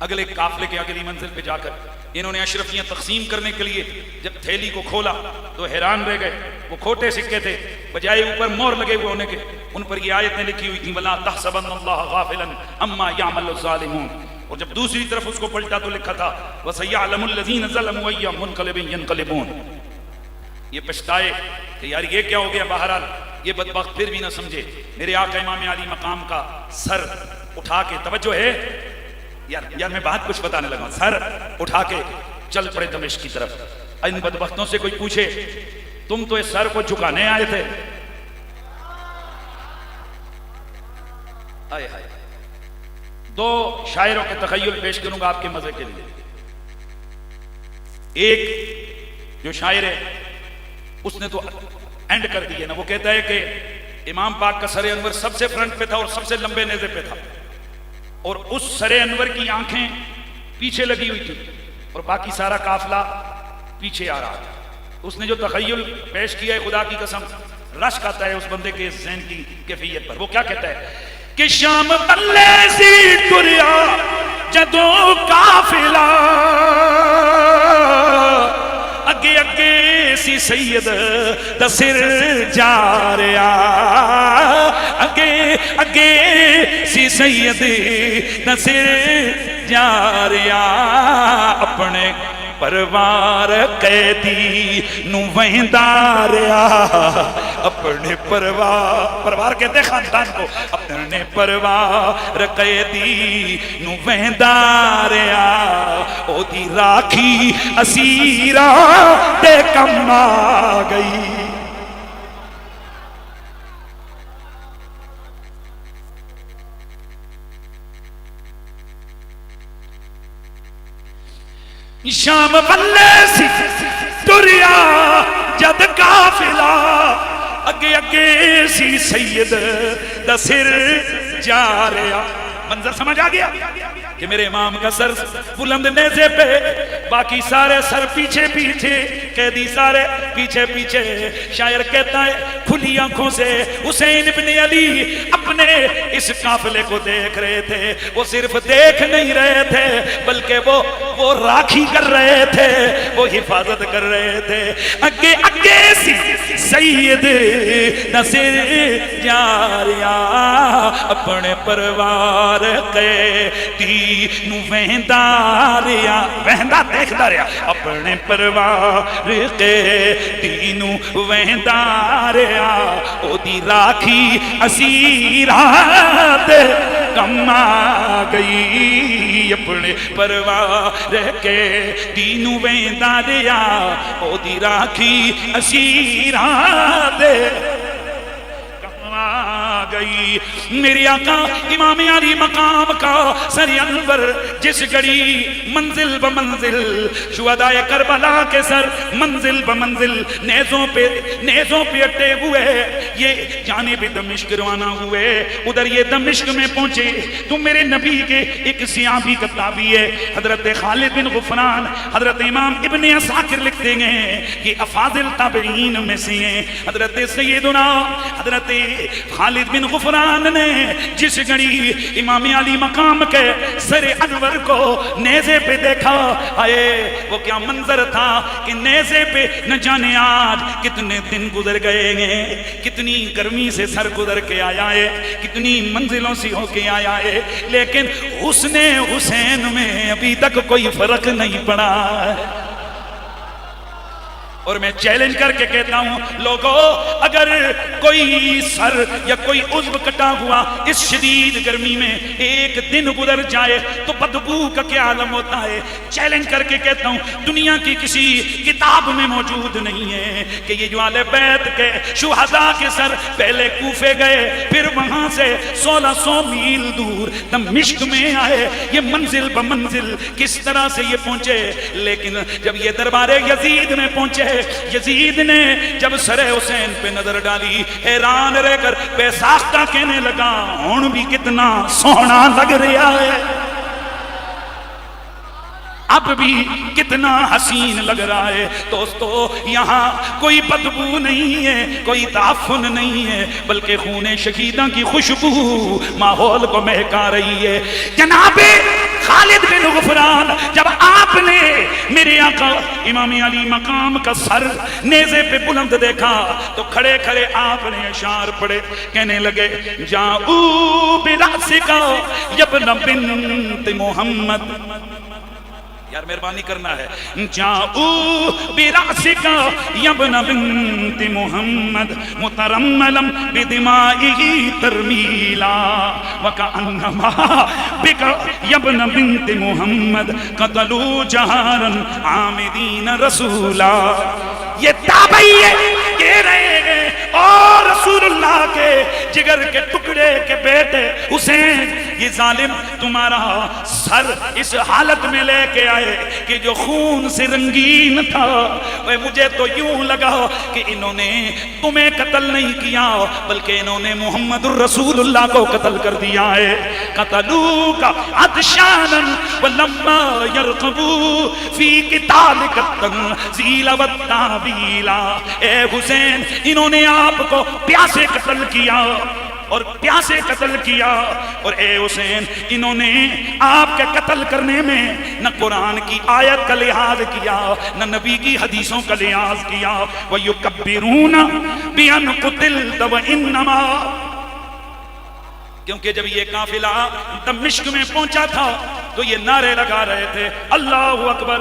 اگلے قافلے کے اگلی منزل پہ جا کر انہوں نے اشرفیاں تقسیم کرنے کے لیے جب تھیلی کو کھولا تو حیران رہ گئے، وہ کھوٹے سکے تھے، بجائے اوپر مور لگے ہوئے ہونے کے ان پر یہ آیتیں لکھی ہوئی تھیں وَلَا تَحْسَبَنَّ اللَّهَ غَافِلًا عَمَّا يَعْمَلُ الظَّالِمُونَ، اور جب دوسری طرف اس کو پلٹا تو لکھا تھا وَسَيَعْلَمُ الَّذِينَ ظَلَمُوا أَيَّ مُنقَلِبٍ يَنقَلِبُونَ۔ یہ پچھتائے کہ یار یہ کیا ہو گیا، بہرحال یہ بدبخت پھر بھی نہ سمجھے میرے آقا امام علی مقام کا سر اٹھا کے، توجہ ہے یار میں بات کچھ بتانے لگا، سر اٹھا کے چل پڑے دمشق کی طرف۔ ان بدبختوں سے کوئی پوچھے تم تو اس سر کو جھکانے آئے تھے، آئے ہائے۔ دو شاعروں کے تخیل پیش کروں گا آپ کے مزے کے لیے۔ ایک جو شاعر ہے اس نے تو اینڈ کر دی ہے نا، وہ کہتا ہے کہ امام پاک کا سر انور سب سے فرنٹ پہ تھا اور سب سے لمبے نیزے پہ تھا، اور اس سر انور کی آنکھیں پیچھے لگی ہوئی تھی اور باقی سارا قافلہ پیچھے آ رہا تھا۔ اس نے جو تخیل پیش کیا ہے خدا کی قسم رشک آتا ہے اس بندے کے ذہن کی کیفیت پر۔ وہ کیا کہتا ہے کہ شام بلے سی ٹریا جدو قافلہ اگے اگے سی سید دا سر جا رہا، اگے اگے سی سید دا سر جا رہا، اپنے پروار قیدی نو وہندا رہا، اپنے پروار کہتے ہیں خاندان کو، اپنے پروار قیدی نو وہندا رہا، او دی راکھی اسیرہ دے کم آ گئی۔ شام بلے سی ٹریا جد قافلہ اگے اگے سی سید دا سر جا رہا۔ منظر سمجھ آ گیا؟ کہ میرے امام کا سر بلند نیزے پہ، باقی سارے سر پیچھے پیچھے، قیدی سارے پیچھے پیچھے۔ شاعر کہتا ہے کھلی آنکھوں سے حسین ابن علی اپنے اس قافلے کو دیکھ رہے تھے۔ وہ صرف دیکھ نہیں رہے تھے بلکہ وہ راکھی کر رہے تھے، وہ حفاظت کر رہے تھے۔ اگے اگے سی سید نصر جاریا اپنے پروار کے دینو وہنداریا، وہندہ دیکھ داریا اپنے پروار کے دینو وہنداریا، او دی راکھی اسیرات کم آ گئی، اپنے پروار کے دینو وہنداریا، او دی راکھی اسیرات کم آ گئی۔ میری آقا امام علی مقام کا سر انور جس گھڑی منزل بمنزل شہدائے کربلا کے سر منزل بمنزل نیزوں پہ اٹے ہوئے، یہ جانب دمشق روانہ ہوئے، ادھر یہ دمشق میں پہنچے تو میرے نبی کے ایک صحابی کا تابعی ہے حضرت خالد بن غفران، حضرت امام ابن عساکر لکھتے ہیں کہ افاضل تابعین میں سے ہیں۔ حضرت سیدنا حضرت خالد بن غفران نے جس گھڑی امام علی مقام کے سر انور کو نیزے پہ دیکھا، آئے وہ کیا منظر تھا کہ نیزے پہ نہ جانے آج کتنے دن گزر گئے ہیں، کتنی گرمی سے سر گزر کے آیا ہے، کتنی منزلوں سے ہو کے آیا ہے، لیکن حسن حسین میں ابھی تک کوئی فرق نہیں پڑا ہے۔ اور میں چیلنج کر کے کہتا ہوں لوگوں، اگر کوئی سر یا کوئی عضو کٹا ہوا اس شدید گرمی میں ایک دن گزر جائے تو بدبو کا کیا عالم ہوتا ہے۔ چیلنج کر کے کہتا ہوں دنیا کی کسی کتاب میں موجود نہیں ہے کہ یہ جو اہل بیت کے شہداء کے سر پہلے کوفے گئے، پھر وہاں سے 1600 میل دور دمشق میں آئے، یہ منزل بمنزل کس طرح سے یہ پہنچے۔ لیکن جب یہ دربار یزید میں پہنچے، یزید نے جب سر حسین پہ نظر ڈالی، حیران رہ کر بے ساختہ کہنے لگا ہون بھی کتنا سونا لگ رہا ہے، اب بھی کتنا حسین لگ رہا ہے۔ دوستو یہاں کوئی بدبو نہیں ہے، کوئی تعفن نہیں ہے، بلکہ خون شہیداں کی خوشبو ماحول کو مہکا رہی ہے۔ جناب خالد بن غفران جب آپ نے میرے آقا امام علی مقام کا سر نیزے پہ بلند دیکھا تو کھڑے کھڑے آپ نے اشعار پڑھے، کہنے لگے جاؤ براسکا یابن بنت محمد، یار مہربانی کرنا ہے، جاؤ براسکا یابن بنت محمد مترملا بدمائه ترمیلا وکأنما بک یابن بنت محمد قتلوا جہارا عامدین رسولا۔ یہ تابعی کہہ رہے ہیں اور رسول اللہ کے جگر کے ٹکڑے کے بیٹے حسین، یہ ظالم تمہارا سر اس حالت میں لے کے آئے کہ جو خون سے رنگین تھا، مجھے تو یوں لگا کہ انہوں نے تمہیں قتل نہیں کیا بلکہ انہوں نے محمد الرسول اللہ کو قتل کر دیا ہے۔ قتلوک عطشانا ولما يرقبوا في قتالك التنزيل والتعبيلا۔ اے حسین انہوں نے آپ کو پیاسے قتل کیا اور پیاسے قتل کیا، اور اے حسین انہوں نے آپ کے قتل کرنے میں نہ قرآن کی آیت کا لحاظ کیا نہ نبی کی حدیثوں کا لحاظ کیا۔ وَيُكَبِّرُونَ بِأَنْ قُتِلْتَ وَإِنَّمَا، کیونکہ جب یہ قافلہ دمشق میں پہنچا تھا تو یہ نعرے لگا رہے تھے اللہ اکبر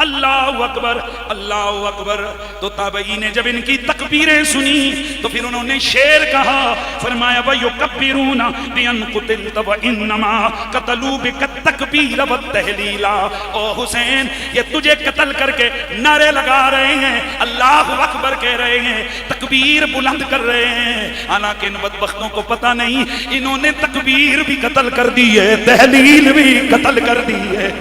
اللہ اکبر اللہ اکبر۔ تو تابعین نے جب ان کی تکبیریں سنی تو پھر انہوں نے شعر کہا، فرمایا وَيُكَبِّرُونَ بِأَنْ قُتِلْتَ وَإِنَّمَا قَتَلُوا بِكَ التَّكْبِيرَ وَالتَّهْلِيلَ۔ او حسین یہ تجھے قتل کر کے نعرے لگا رہے ہیں، اللہ اکبر کہہ رہے ہیں، تکبیر بلند کر رہے ہیں، حالانکہ ان بدبختوں کو پتہ نہیں انہوں نے تکبیر بھی قتل کر دی ہے، تحلیل بھی قتل کر دی ہے۔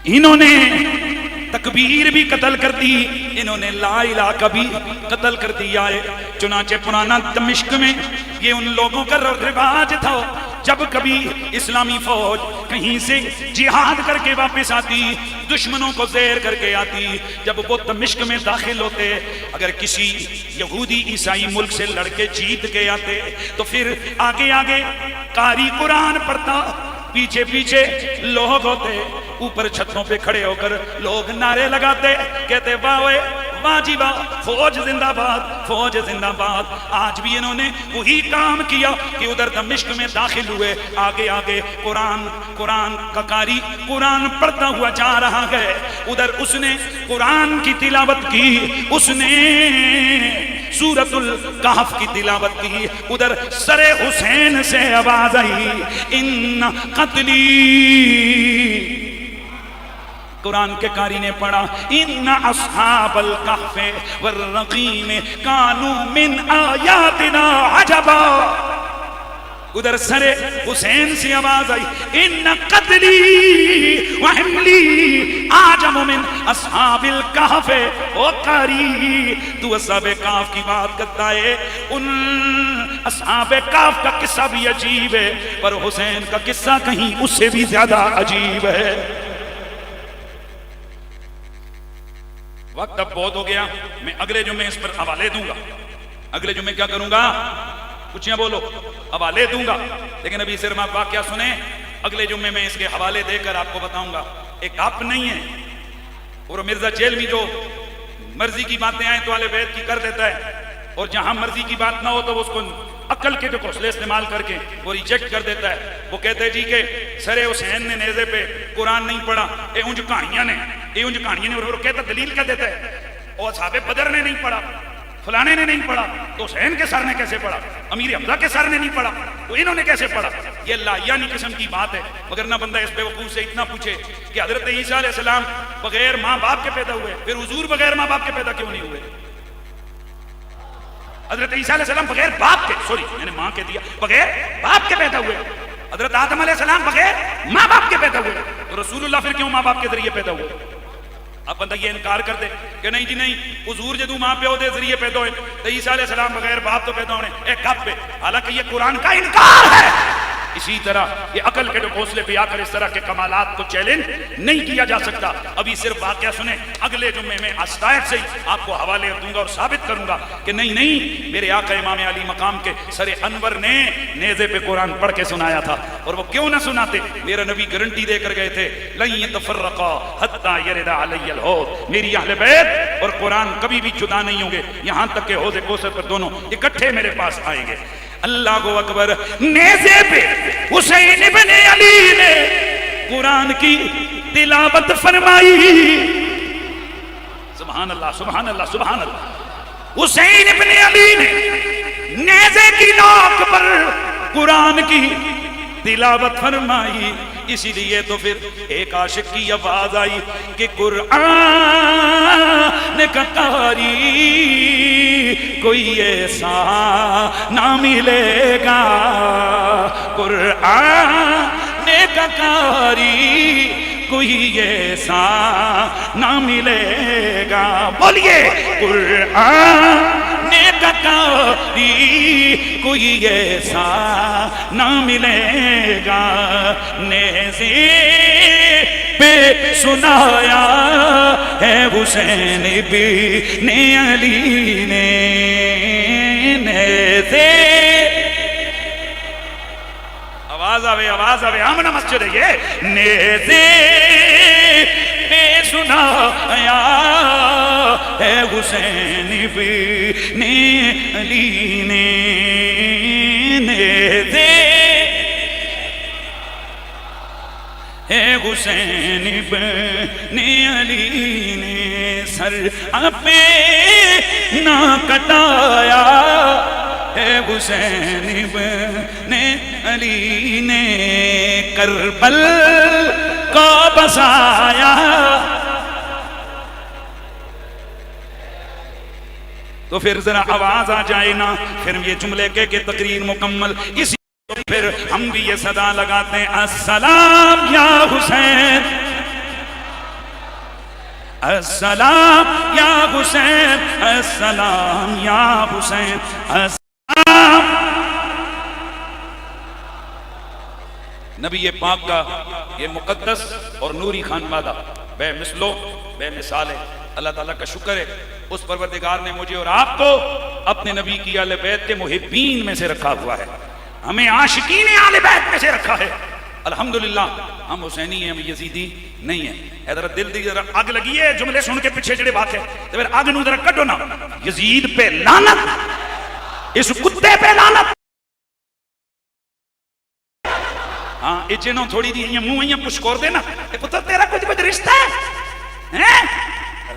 انہوں نے تکبیر بھی قتل کر دی، انہوں نے لا الہ کا بھی قتل کر دیا ہے۔ چنانچہ پرانا دمشق میں یہ ان لوگوں کا رواج تھا، جب کبھی اسلامی فوج کہیں سے جہاد کر کے واپس آتی، دشمنوں کو زیر کر کے آتی، جب وہ دمشق میں داخل ہوتے، اگر کسی یہودی عیسائی ملک سے لڑکے جیت کے آتے تو پھر آگے آگے قاری قرآن پڑھتا، پیچھے پیچھے لوگ ہوتے، اوپر چھتوں پہ کھڑے ہو کر لوگ نعرے لگاتے، کہتے واہ واہ جی واہ، فوج زندہ باد، فوج زندہ باد۔ آج بھی انہوں نے وہی کام کیا کہ ادھر دمشق میں داخل ہوئے، آگے آگے قرآن کا قاری قرآن پڑھتا ہوا جا رہا ہے، ادھر اس نے قرآن کی تلاوت کی، اس نے سورۃ الکہف کی تلاوت کی، ادھر سر حسین سے آواز آئی ان قتلی، قرآن کے قاری نے پڑھا ان اصحاب الکہف والرقیم کانوا من آیاتنا عجبا، ادھر سر حسین سے آواز آئی ان قتلی وحملی اعجم من اصحاب الکہف۔ او قاری تو اصحاب کہف کی بات کرتا ہے، ان اصحاب کہف کا قصہ بھی عجیب ہے، پر حسین کا قصہ کہیں اس سے بھی زیادہ عجیب ہے۔ وقت اب بہت ہو گیا، میں اگلے جمعے اس پر حوالے دوں گا، اگلے جمعے کیا کروں گا؟ کچھ نہ بولو، حوالے دوں گا، لیکن ابھی صرف آپ واقعہ سنیں، اگلے جمعے میں اس کے حوالے دے کر آپ کو بتاؤں گا۔ ایک آپ نہیں ہے، اور مرزا جیل میں جو مرضی کی باتیں آئیں تو اہل بیت کی کر دیتا ہے، اور جہاں مرضی کی بات نہ ہو تو وہ اس کو عقل کے جو حوصلے استعمال کر کے وہ ریجیکٹ کر دیتا ہے۔ وہ کہتے ہیں جی کہ سر حسین نے نیزے پہ قرآن نہیں پڑھا، اے انج کہانیاں نے، اور وہ کہتا دلیل کیا دیتا ہے، اور اصحاب بدر نے نہیں پڑھا، فلانے نے نہیں پڑھا، تو حسین کے سر نے کیسے پڑھا، امیر حمزہ کے سر نے نہیں پڑھا تو انہوں نے کیسے پڑھا؟ یہ لایانی قسم کی بات ہے، مگر نہ بندہ اس بیوقوف سے اتنا پوچھے کہ حضرت عیسیٰ علیہ السلام بغیر ماں باپ کے پیدا ہوئے، پھر حضور بغیر ماں باپ کے پیدا کیوں نہیں ہوئے؟ حضرت عیسیٰ علیہ السلام بغیر باپ کے، سوری میں نے ماں کے دیا، بغیر باپ کے پیدا ہوئے، حضرت آدم علیہ السلام بغیر ماں باپ کے پیدا ہوئے، تو رسول اللہ پھر کیوں ماں باپ کے ذریعے پیدا ہوئے؟ اب بندہ یہ انکار کر دے کہ نہیں جی نہیں، حضور جدو ماں پیو دے ذریعے پیدا ہوئے تو عیسیٰ علیہ السلام بغیر باپ تو پیدا ہونے ایک گپ پہ، حالانکہ یہ قرآن کا انکار ہے۔ اسی طرح یہ عقل کے جو حوصلے پہ آ کر اس طرح کے کمالات کو چیلنج نہیں کیا جا سکتا۔ ابھی صرف واقعہ سنیں، اگلے جمعے میں استائد سے ہی آپ کو حوالے دوں گا اور ثابت کروں گا کہ نہیں میرے آقا امام علی مقام کے سر انور نے نیزے پہ قرآن پڑھ کے سنایا تھا، اور وہ کیوں نہ سناتے؟ میرا نبی گارنٹی دے کر گئے تھے لن یتفرقا حتی یرد علی الحوض، میری اہل بیت اور قرآن کبھی بھی جدا نہیں ہوں گے یہاں تک کہ حوض کوثر پر دونوں اکٹھے میرے پاس آئیں گے۔ اللہ اکبر، نیزے پہ حسین ابن علی نے قرآن کی تلاوت فرمائی، سبحان اللہ سبحان اللہ سبحان اللہ۔ حسین ابن علی نے نیزے کی نوک پر قرآن کی تلاوت فرمائی، اسی لیے تو پھر ایک عاشق کی آواز آئی کہ قرآن کا قاری کوئی ایسا نہ ملے گا، قرآن کا قاری کوئی ایسا نہ ملے گا، بولیے قرآن کا قاری کوئی ایسا نہ ملے گا، نیزے پہ سنایا ہے حسین ابن علی نے، نیزے آواز آوے آمنہ مسجد ہے یہ، نیزے پہ سنایا ہے حسین ابن علی نے، نیزے ہے حسین ابن علی نے، سر پہ نہ کٹایا ہے حسین ابن علی نے، کربل کو بسایا۔ تو پھر ذرا آواز آ جائے نا، پھر یہ جملے کے تقریر مکمل، اسی پھر ہم بھی یہ صدا لگاتے ہیں السلام یا حسین، السلام یا حسین، السلام یا حسین، السلام۔ نبی پاک کا یہ مقدس اور نوری خانوادہ بے مثلو بے مثال ہے۔ اللہ تعالیٰ کا شکر ہے اس پروردگار نے مجھے اور آپ کو اپنے نبی کی اہل بیت کے محبین میں سے رکھا ہوا ہے، ہمیں عاشقین اہل بیت میں سے رکھا ہے۔ الحمدللہ ہم حسینی ہیں، ہم یزیدی نہیں ہیں۔ اے ذرا دل دی ذرا اگ لگی ہے جملے سن کے پیچھے جڑے بات ہے تو پھر اگ نو ذرا کڈو نا۔ یزید پہ لعنت، اس کتے پہ لعنت۔ ہاں اچنوں تھوڑی دی منہ ایاں کچھ کر دے نا، اے پتر تیرا کچھ رشتہ ہے؟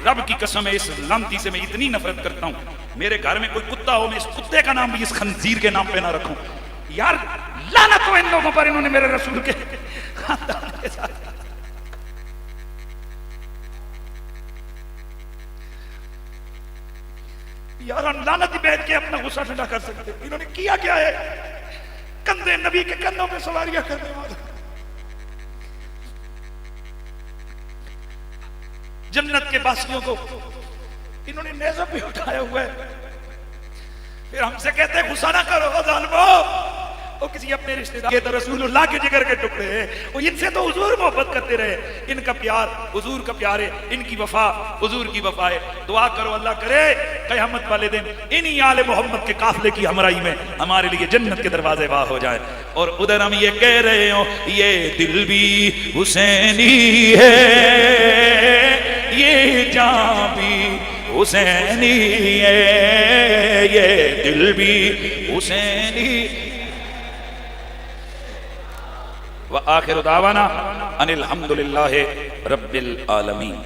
رب کی قسم ہے اس لعنتی سے میں اتنی نفرت کرتا ہوں، میرے گھر میں کوئی کتا ہو میں اس کتے کا نام بھی اس خنزیر کے نام پہ نہ رکھوں۔ یار لعنت ہو ان لوگوں پر، انہوں نے میرے رسول کے خاندان کے ساتھ۔ یار ہم لعنت ہی بیٹھ کے اپنا غصہ ٹھنڈا کر سکتے، انہوں نے کیا کیا ہے؟ کندھے نبی کے کندھوں پہ سواریاں کرنے والا، جنت کے باسیوں کو انہوں نے نیزہ پہ اٹھایا ہوا ہے، پھر ہم سے کہتے ہیں غصہ نہ کرو ظالمو۔ وہ کسی اپنے رشتہ دار کے تو رسول اللہ کے جگر کے ٹکڑے ہیں، وہ ان سے تو حضور محبت کرتے رہے، ان کا پیار حضور کا پیار ہے، ان کی وفا حضور کی وفا ہے۔ دعا کرو اللہ کرے قیامت والے دن انہی آل محمد کے قافلے کی ہمراہی میں ہمارے لیے جنت کے دروازے واہ ہو جائے، اور ادھر ہم یہ کہہ رہے ہوں یہ دل بھی حسینی ہے، یہ جان بھی حسینی ہے، یہ دل بھی حسینی۔ وآخر دعوانا ان الحمدللہ رب العالمین۔